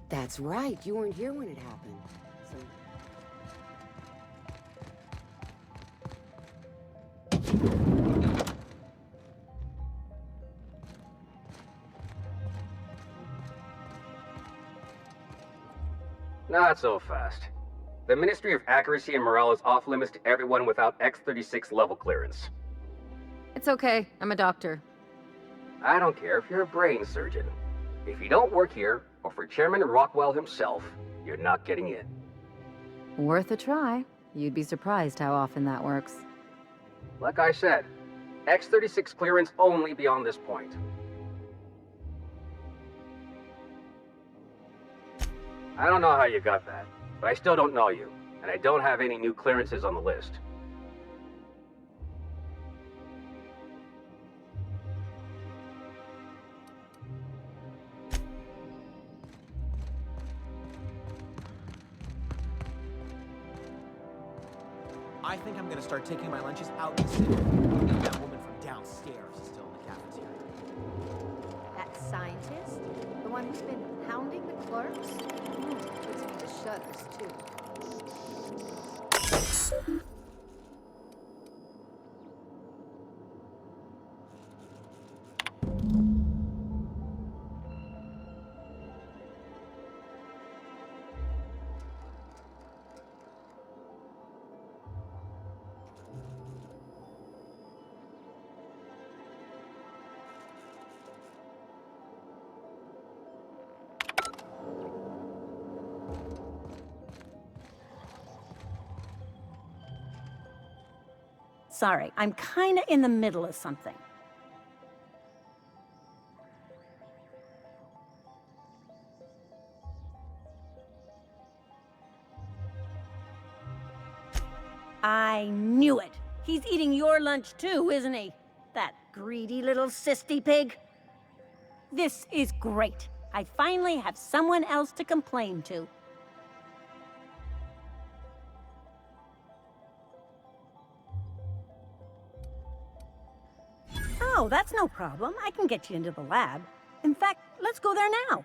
That's right. You weren't here when it happened. So... Not so fast. The Ministry of Accuracy and Morale is off limits to everyone without X-36 level clearance. It's okay. I'm a doctor. I don't care if you're a brain surgeon. If you don't work here, or for Chairman Rockwell himself, you're not getting in. Worth a try. You'd be surprised how often that works. Like I said, X-36 clearance only beyond this point. I don't know how you got that, but I still don't know you, and I don't have any new clearances on the list. I think I'm gonna start taking my lunches out in the city. That woman from downstairs is still in the cafeteria. That scientist? The one who's been hounding the clerks? Gives me the shudders, too. Sorry, I'm kinda in the middle of something. I knew it. He's eating your lunch too, isn't he? That greedy little cysty pig. This is great. I finally have someone else to complain to. Oh, that's no problem. I can get you into the lab. In fact, let's go there now.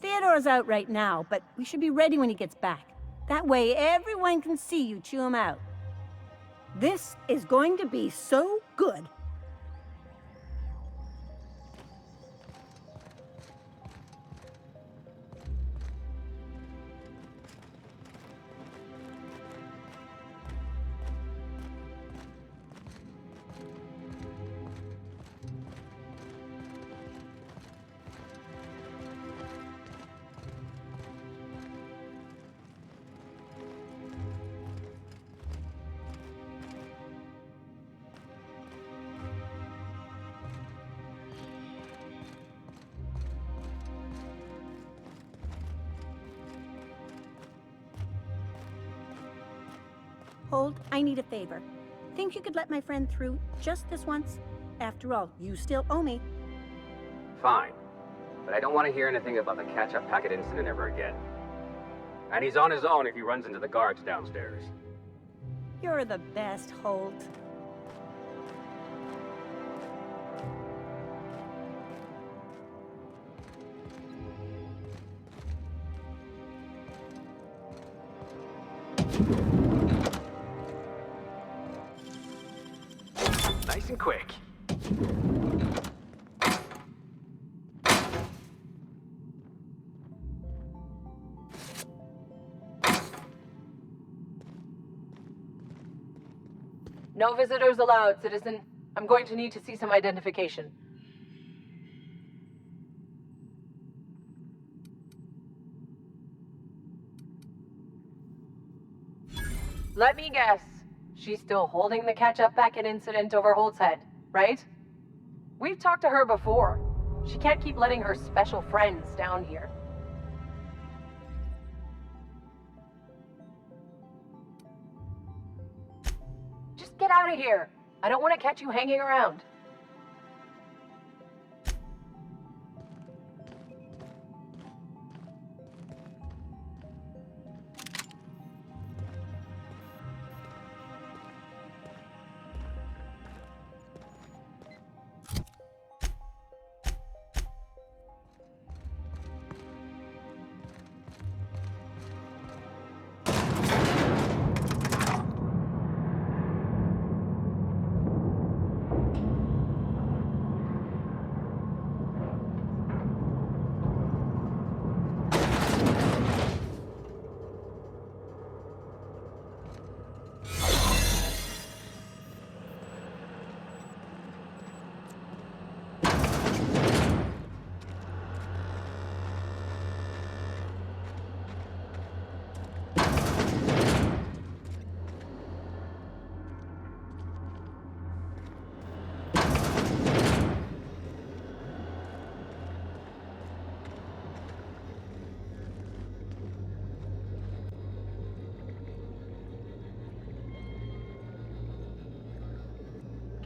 Theodore's out right now, but we should be ready when he gets back. That way everyone can see you chew him out. This is going to be so good. Hold, I need a favor. Think you could let my friend through just this once? After all, you still owe me. Fine. But I don't want to hear anything about the catch-up packet incident ever again. And he's on his own if he runs into the guards downstairs. You're the best, Holt. Nice and quick. No visitors allowed, citizen. I'm going to need to see some identification. Let me guess. She's still holding the catch-up packet incident over Holt's head, right? We've talked to her before. She can't keep letting her special friends down here. Just get out of here. I don't want to catch you hanging around.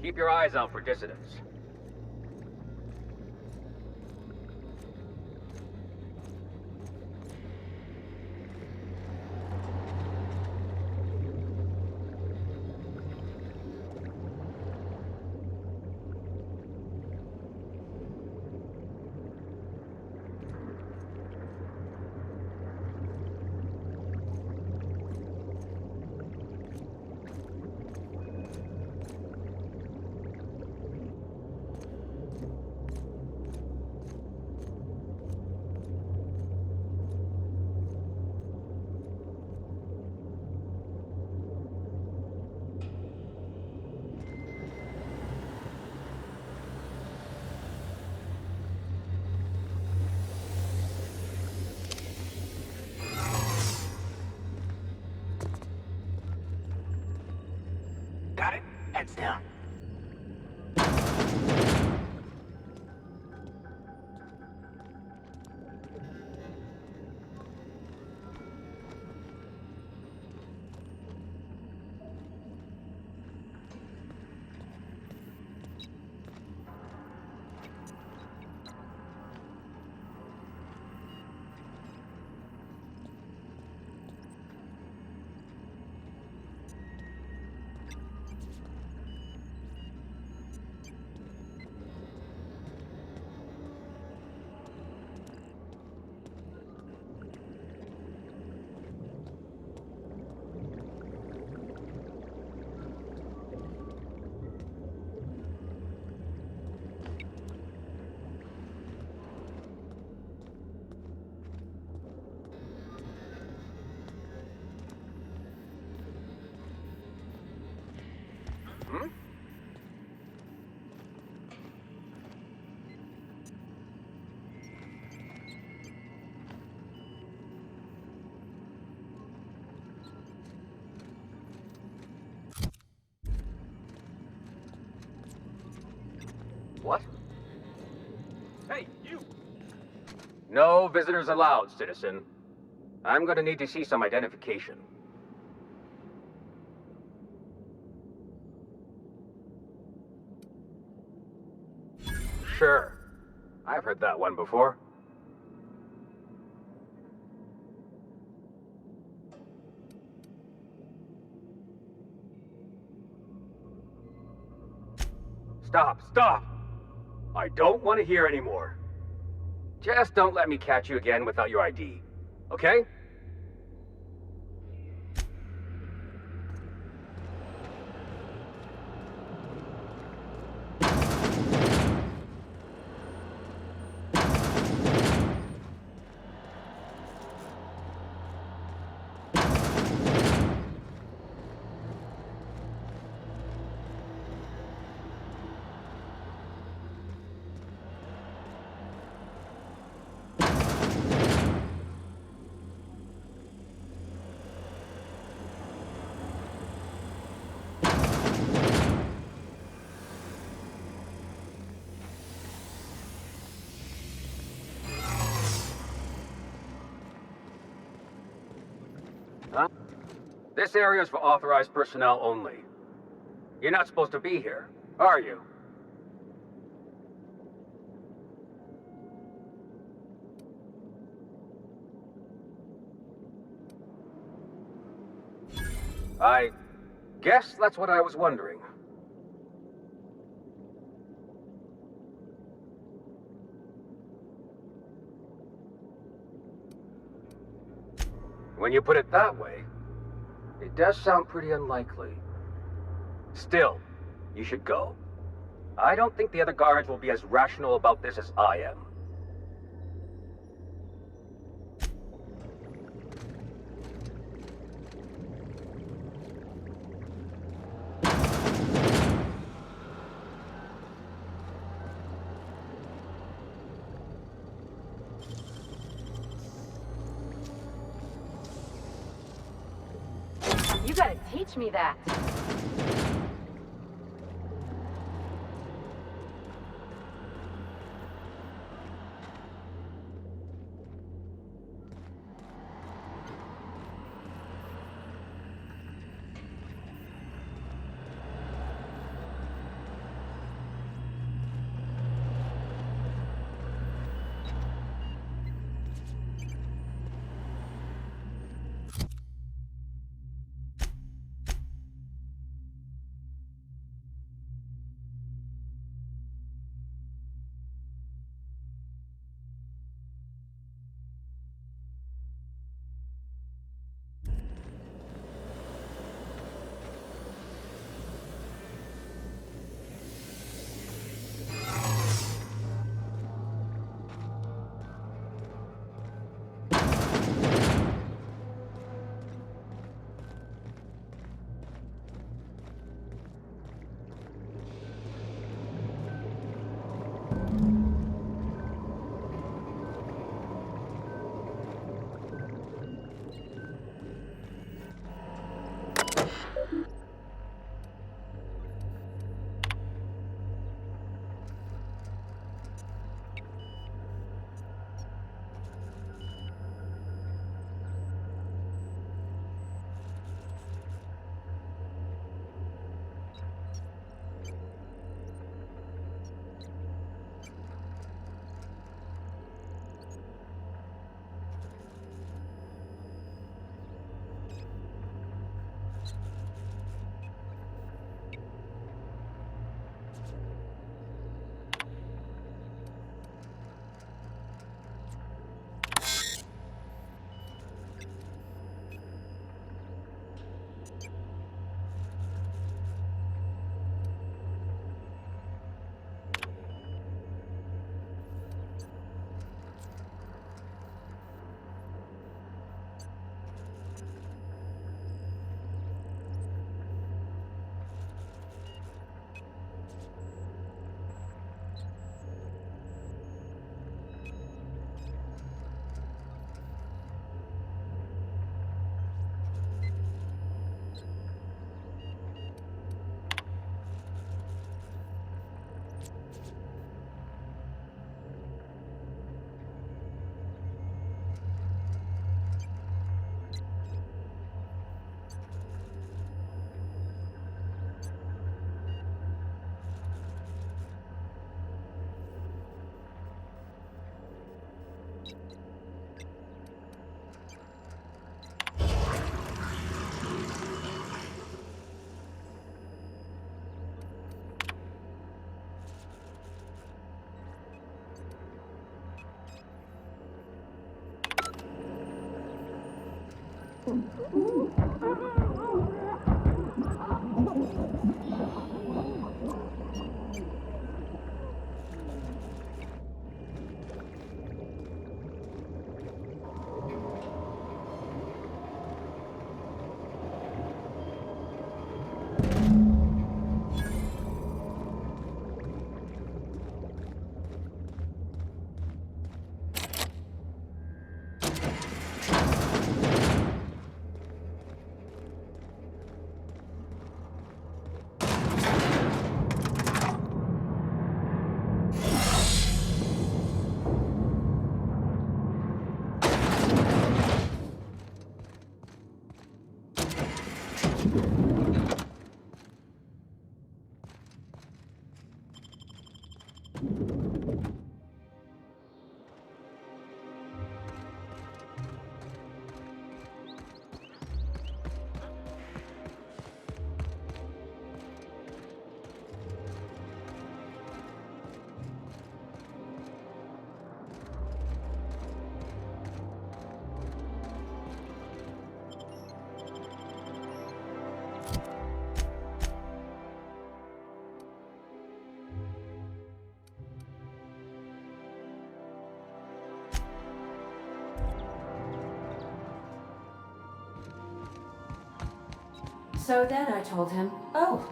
Keep your eyes out for dissidents. Got it. Heads down. What? Hey, you! No visitors allowed, citizen. I'm gonna need to see some identification. Sure. I've heard that one before. Stop! I don't want to hear anymore. Just don't let me catch you again without your ID, okay? Huh? This area is for authorized personnel only. You're not supposed to be here, are you? I guess that's what I was wondering. When you put it that way, it does sound pretty unlikely. Still, you should go. I don't think the other guards will be as rational about this as I am. You gotta teach me that. So then I told him, oh,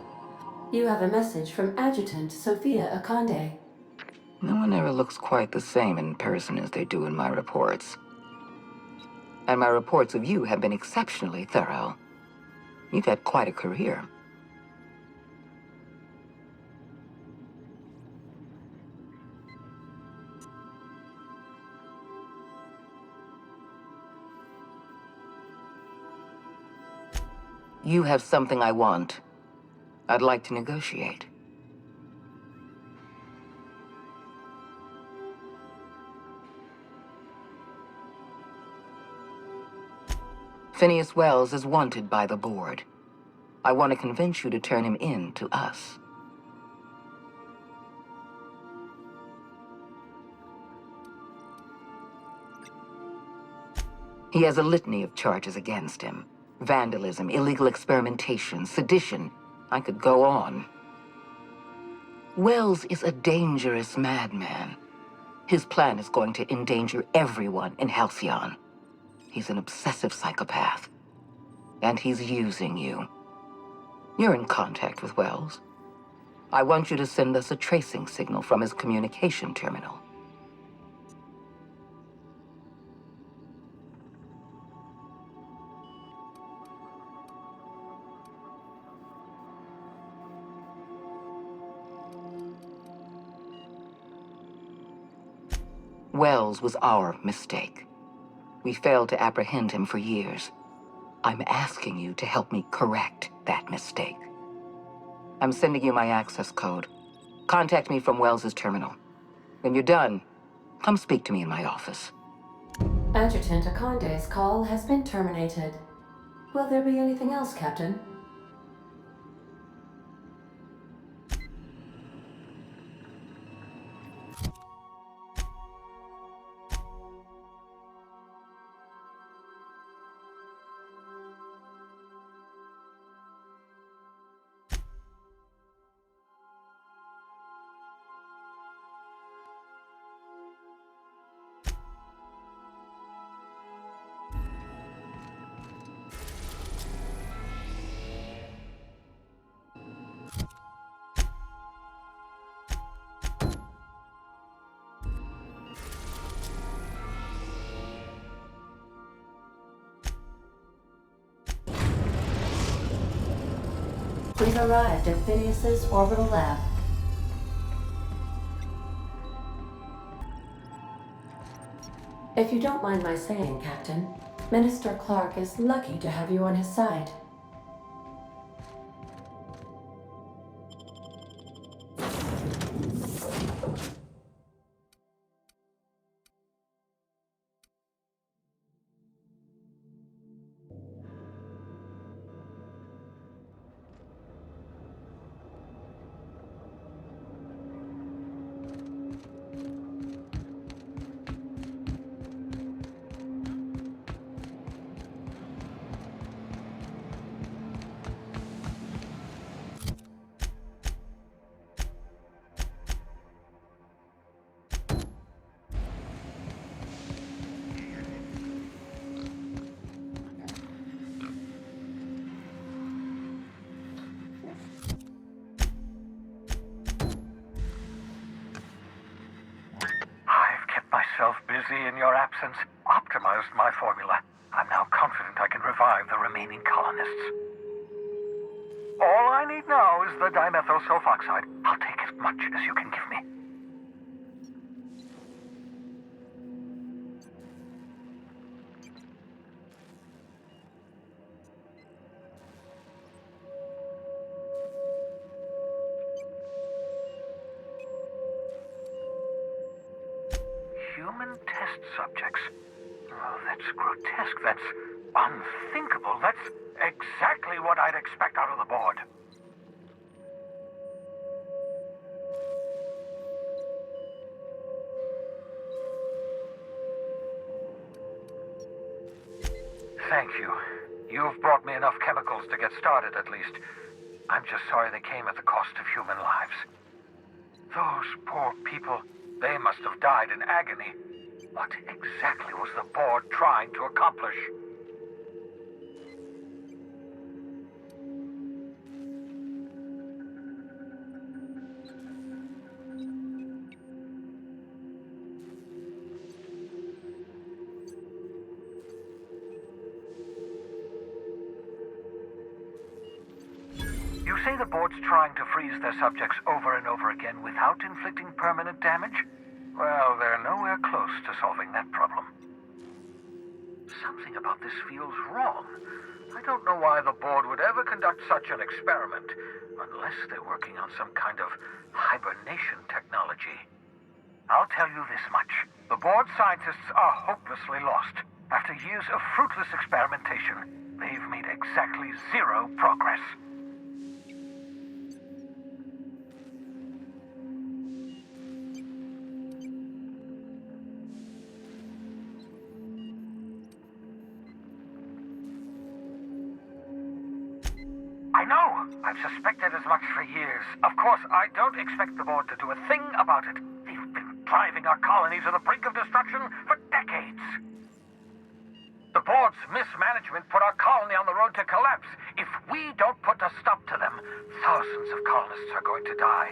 you have a message from Adjutant Sophia Akande. No one ever looks quite the same in person as they do in my reports. And my reports of you have been exceptionally thorough. You've had quite a career. You have something I want. I'd like to negotiate. Phineas Wells is wanted by the board. I want to convince you to turn him in to us. He has a litany of charges against him. Vandalism, illegal experimentation, sedition. I could go on. Wells is a dangerous madman. His plan is going to endanger everyone in Halcyon. He's an obsessive psychopath. And he's using you. You're in contact with Wells. I want you to send us a tracing signal from his communication terminal. Wells was our mistake. We failed to apprehend him for years. I'm asking you to help me correct that mistake. I'm sending you my access code. Contact me from Wells's terminal. When you're done, come speak to me in my office. Adjutant Akande's call has been terminated. Will there be anything else, Captain? We've arrived at Phineas's orbital lab. If you don't mind my saying, Captain, Minister Clark is lucky to have you on his side. see, in your absence, optimized my formula. I'm now confident I can revive the remaining colonists. All I need now is the dimethyl sulfoxide. I'll take as much as you can give me. Human test subjects. Oh, that's grotesque. That's unthinkable. That's exactly what I'd expect out of the board. Thank you. You've brought me enough chemicals to get started, at least. I'm just sorry they came at the cost of human lives. Those poor people, they must have died in agony. What exactly was the board trying to accomplish? You say the board's trying to freeze their subjects over and over again without inflicting permanent damage? Well, they're nowhere close to solving that problem. Something about this feels wrong. I don't know why the board would ever conduct such an experiment, unless they're working on some kind of hibernation technology. I'll tell you this much. The board scientists are hopelessly lost. After years of fruitless experimentation, they've made exactly zero progress. I know! I've suspected as much for years. Of course, I don't expect the board to do a thing about it. They've been driving our colony to the brink of destruction for decades. The board's mismanagement put our colony on the road to collapse. If we don't put a stop to them, thousands of colonists are going to die.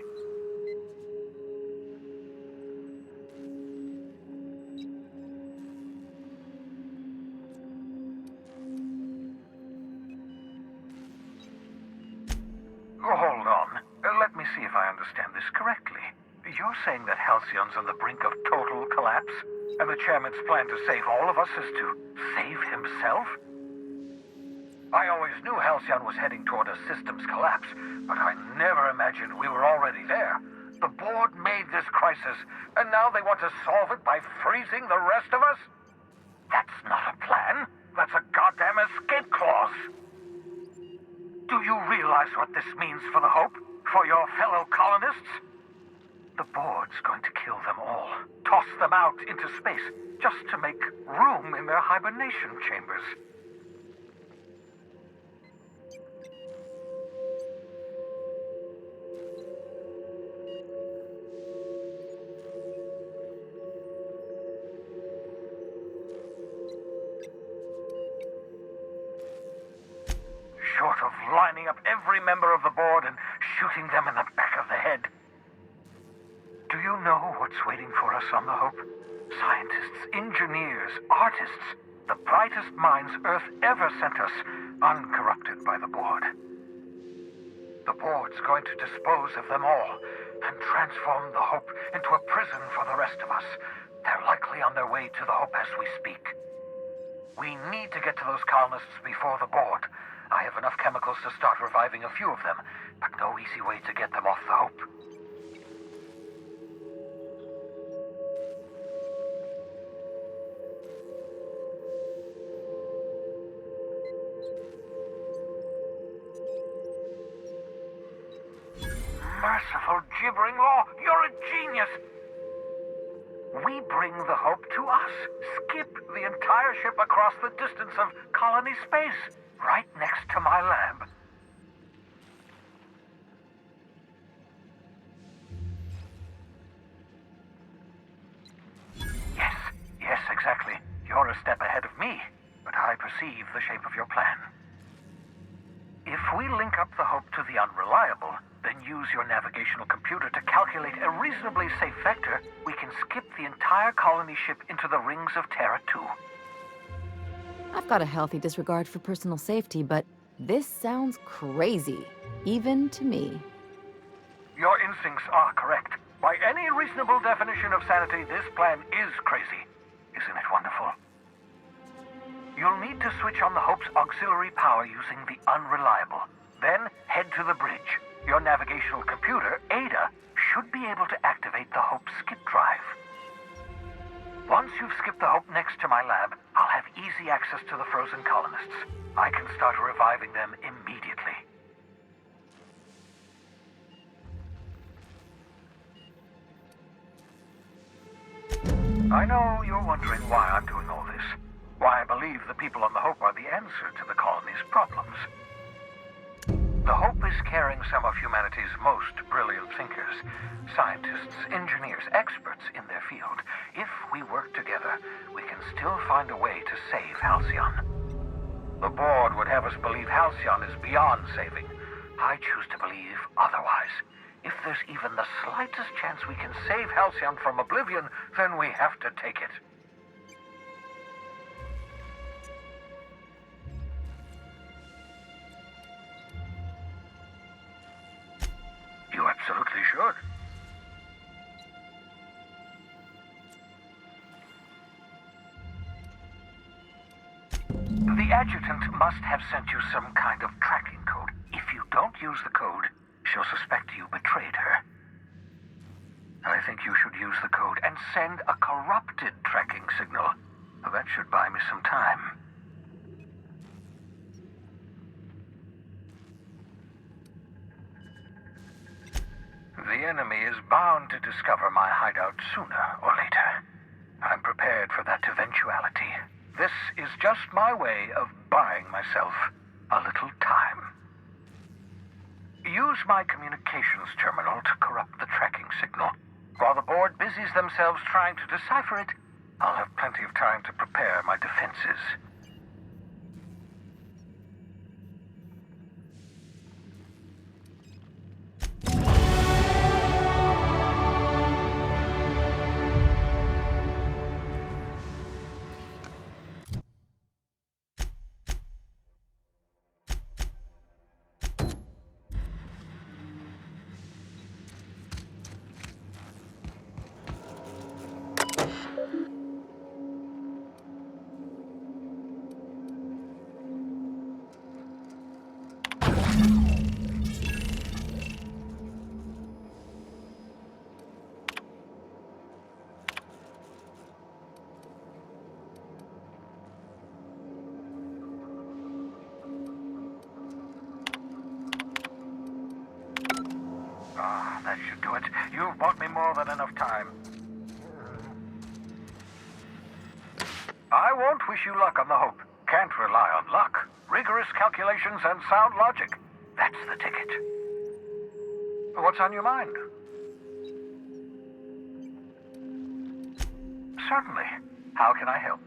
Oh, hold on. Let me see if I understand this correctly. You're saying that Halcyon's on the brink of total collapse? And the chairman's plan to save all of us is to save himself? I always knew Halcyon was heading toward a systems collapse, but I never imagined we were already there. The board made this crisis, and now they want to solve it by freezing the rest of us? That's not a plan. That's a goddamn escape clause. Do you realize what this means for the Hope? For your fellow colonists? The board's going to kill them all. Toss them out into space, just to make room in their hibernation chambers. Short of lining up every member of the board and shooting them in the back of the head. Do you know what's waiting for us on the Hope? Scientists, engineers, artists, the brightest minds Earth ever sent us, uncorrupted by the board. The board's going to dispose of them all and transform the Hope into a prison for the rest of us. They're likely on their way to the Hope as we speak. We need to get to those colonists before the board. I have enough chemicals to start reviving a few of them, but no easy way to get them off the Hope. Merciful gibbering law, you're a genius! We bring the Hope to us. Skip the entire ship across the distance of colony space, right next to my lab. Yes, exactly. You're a step ahead of me, but I perceive the shape of your plan. If we link up the Hope to the Unreliable, then use your navigational computer to calculate a reasonably safe vector, we can skip the entire colony ship into the rings of Terra 2. I've got a healthy disregard for personal safety, but this sounds crazy, even to me. Your instincts are correct. By any reasonable definition of sanity, this plan is crazy. Isn't it wonderful? You'll need to switch on the Hope's auxiliary power using the Unreliable. Then head to the bridge. Your navigational computer, Ada, should be able to activate the Hope's skip drive. Once you've skipped the Hope next to my lab, I'll have easy access to the frozen colonists. I can start reviving them immediately. I know you're wondering why I'm doing all this. Why I believe the people on the Hope are the answer to the colony's problems. The Hope is carrying some of humanity's most brilliant thinkers, scientists, engineers, experts in their field. If we work together, we can still find a way to save Halcyon. The board would have us believe Halcyon is beyond saving. I choose to believe otherwise. If there's even the slightest chance we can save Halcyon from oblivion, then we have to take it. You absolutely should. The adjutant must have sent you some kind of tracking code. If you don't use the code, she'll suspect you betrayed her. I think you should use the code and send a corrupted tracking signal. That should buy me some time. The enemy is bound to discover my hideout sooner or later. I'm prepared for that eventuality. This is just my way of buying myself a little time. Use my communications terminal to corrupt the tracking signal. While the board busies themselves trying to decipher it, I'll have plenty of time to prepare my defenses. That should do it. You've bought me more than enough time. I won't wish you luck on the Hope. Can't rely on luck. Rigorous calculations and sound logic. That's the ticket. What's on your mind? Certainly. How can I help?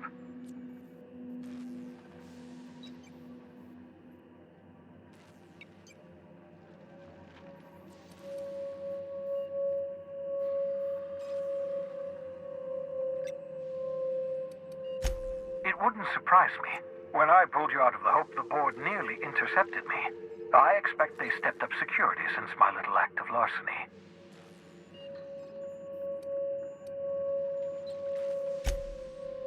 It wouldn't surprise me. When I pulled you out of the Hope, the board nearly intercepted me. I expect they stepped up security since my little act of larceny.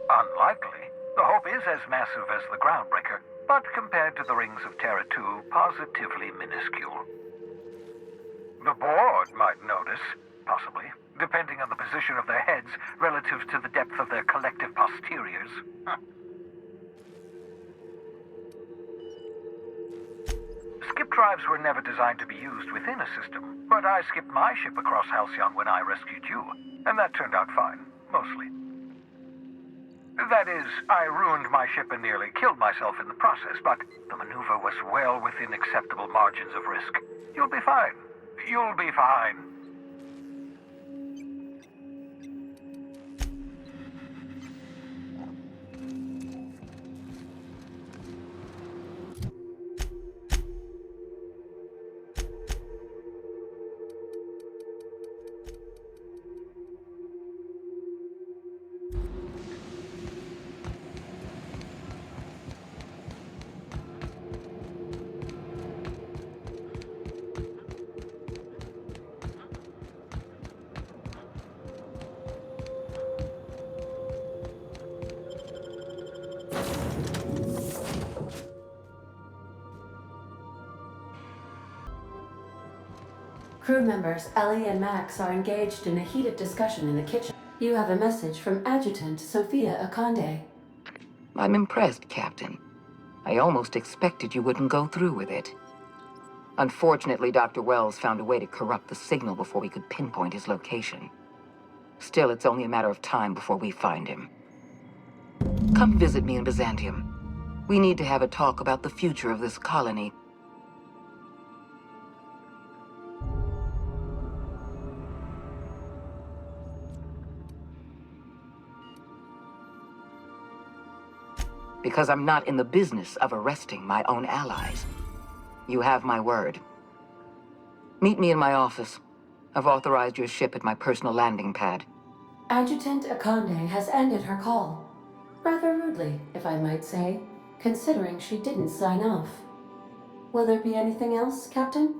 Unlikely. The Hope is as massive as the Groundbreaker, but compared to the rings of Terra 2, positively minuscule. The board might notice, possibly, depending on the position of their heads relative to the depth of their collective posteriors. Skip drives were never designed to be used within a system, but I skipped my ship across Halcyon when I rescued you, and that turned out fine, mostly. That is, I ruined my ship and nearly killed myself in the process, but the maneuver was well within acceptable margins of risk. You'll be fine. You'll be fine. Crew members Ellie and Max are engaged in a heated discussion in the kitchen. You have a message from Adjutant Sophia Akande. I'm impressed, Captain. I almost expected you wouldn't go through with it. Unfortunately, Dr. Wells found a way to corrupt the signal before we could pinpoint his location. Still, it's only a matter of time before we find him. Come visit me in Byzantium. We need to have a talk about the future of this colony. Because I'm not in the business of arresting my own allies. You have my word. Meet me in my office. I've authorized your ship at my personal landing pad. Adjutant Akande has ended her call. Rather rudely, if I might say, considering she didn't sign off. Will there be anything else, Captain?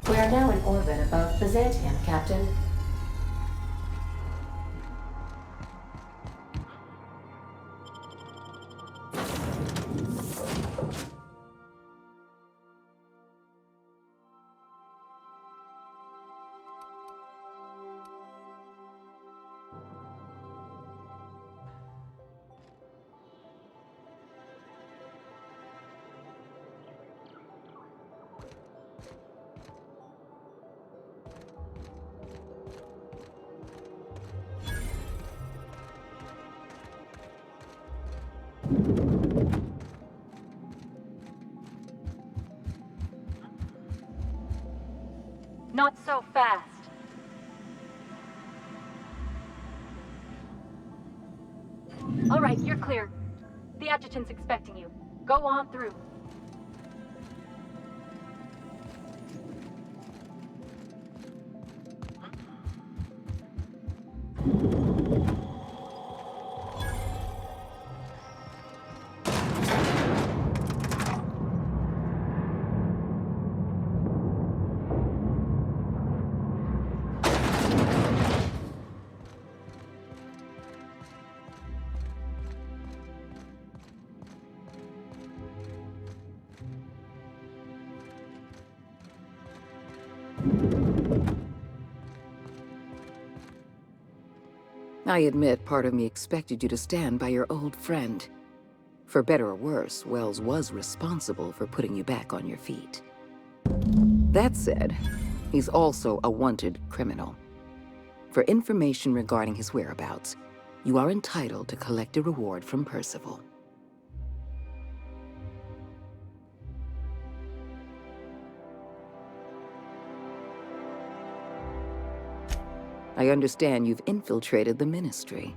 We are now in orbit above Byzantium, Captain. Not so fast. All right, you're clear. The adjutant's expecting you. Go on through. I admit part of me expected you to stand by your old friend. For better or worse, Wells was responsible for putting you back on your feet. That said, he's also a wanted criminal. For information regarding his whereabouts, you are entitled to collect a reward from Percival. I understand you've infiltrated the Ministry.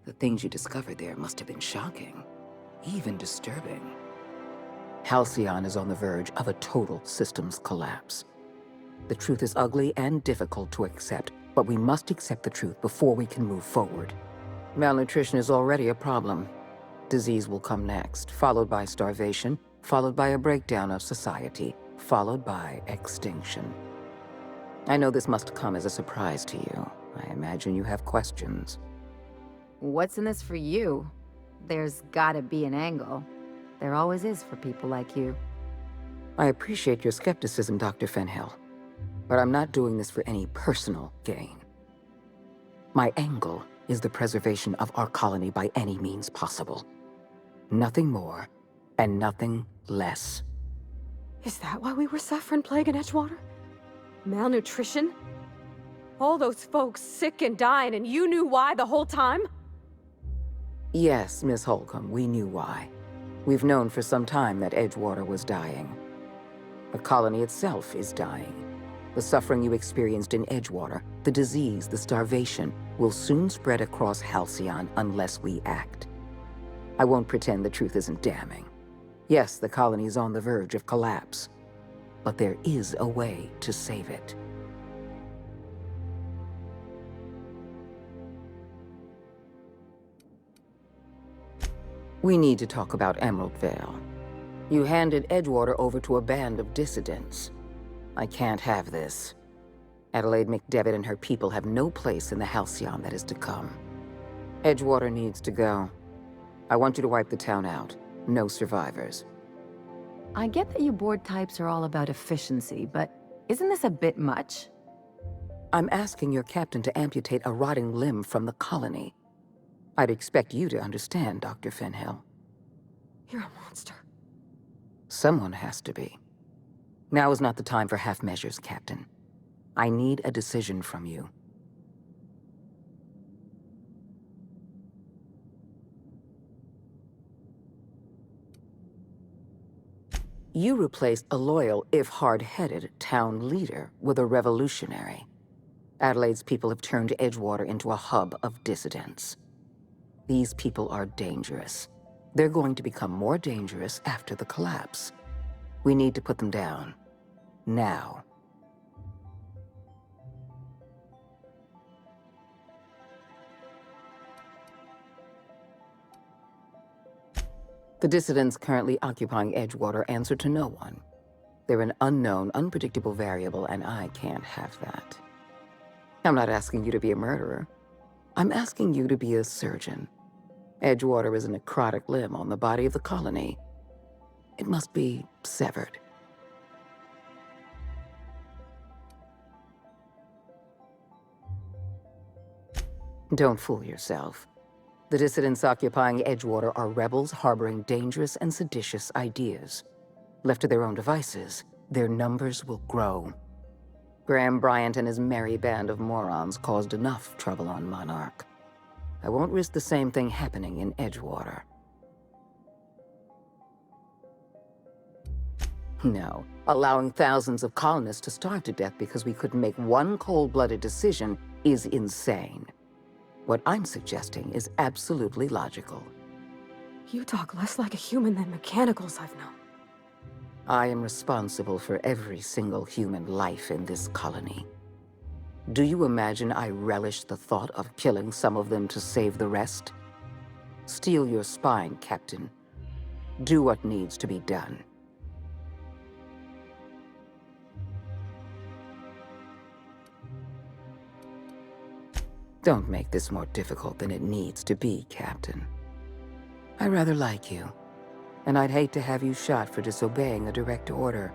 The things you discovered there must have been shocking, even disturbing. Halcyon is on the verge of a total systems collapse. The truth is ugly and difficult to accept, but we must accept the truth before we can move forward. Malnutrition is already a problem. Disease will come next, followed by starvation, followed by a breakdown of society, followed by extinction. I know this must come as a surprise to you. I imagine you have questions. What's in this for you? There's gotta be an angle. There always is for people like you. I appreciate your skepticism, Dr. Fenhill, but I'm not doing this for any personal gain. My angle is the preservation of our colony by any means possible. Nothing more, and nothing less. Is that why we were suffering plague in Edgewater? Malnutrition? All those folks sick and dying, and you knew why the whole time? Yes, Miss Holcomb, we knew why. We've known for some time that Edgewater was dying. The colony itself is dying. The suffering you experienced in Edgewater, the disease, the starvation, will soon spread across Halcyon unless we act. I won't pretend the truth isn't damning. Yes, the colony is on the verge of collapse, but there is a way to save it. We need to talk about Emerald Vale. You handed Edgewater over to a band of dissidents. I can't have this. Adelaide McDevitt and her people have no place in the Halcyon that is to come. Edgewater needs to go. I want you to wipe the town out. No survivors. I get that you board types are all about efficiency, but isn't this a bit much? I'm asking your captain to amputate a rotting limb from the colony. I'd expect you to understand, Dr. Fenhill. You're a monster. Someone has to be. Now is not the time for half measures, Captain. I need a decision from you. You replaced a loyal, if hard-headed, town leader with a revolutionary. Adelaide's people have turned Edgewater into a hub of dissidents. These people are dangerous. They're going to become more dangerous after the collapse. We need to put them down. Now. The dissidents currently occupying Edgewater answer to no one. They're an unknown, unpredictable variable, and I can't have that. I'm not asking you to be a murderer. I'm asking you to be a surgeon. Edgewater is a necrotic limb on the body of the colony. It must be severed. Don't fool yourself. The dissidents occupying Edgewater are rebels harboring dangerous and seditious ideas. Left to their own devices, their numbers will grow. Graham Bryant and his merry band of morons caused enough trouble on Monarch. I won't risk the same thing happening in Edgewater. No, allowing thousands of colonists to starve to death because we couldn't make one cold-blooded decision is insane. What I'm suggesting is absolutely logical. You talk less like a human than mechanicals I've known. I am responsible for every single human life in this colony. Do you imagine I relish the thought of killing some of them to save the rest? Steel your spine, Captain. Do what needs to be done. Don't make this more difficult than it needs to be, Captain. I rather like you, and I'd hate to have you shot for disobeying a direct order.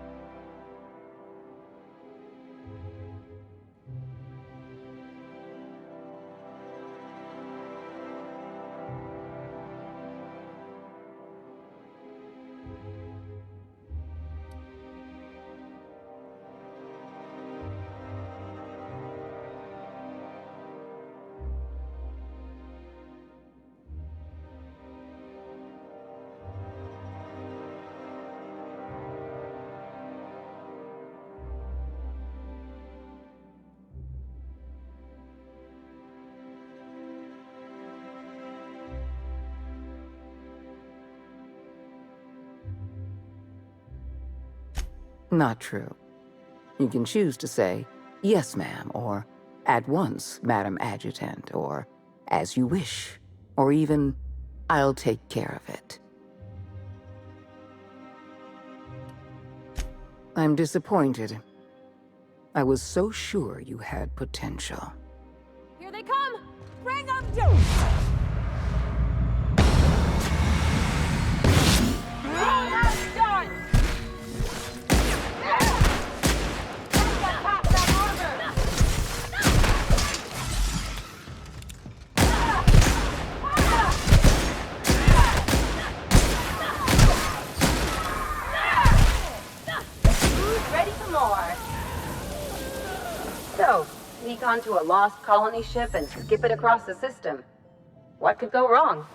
Not true. You can choose to say, "Yes, ma'am," or "At once, Madam Adjutant," or "As you wish," or even, "I'll take care of it." I'm disappointed. I was so sure you had potential. Here they come! Bring them down! Done! sneak onto a lost colony ship and skip it across the system. What could go wrong?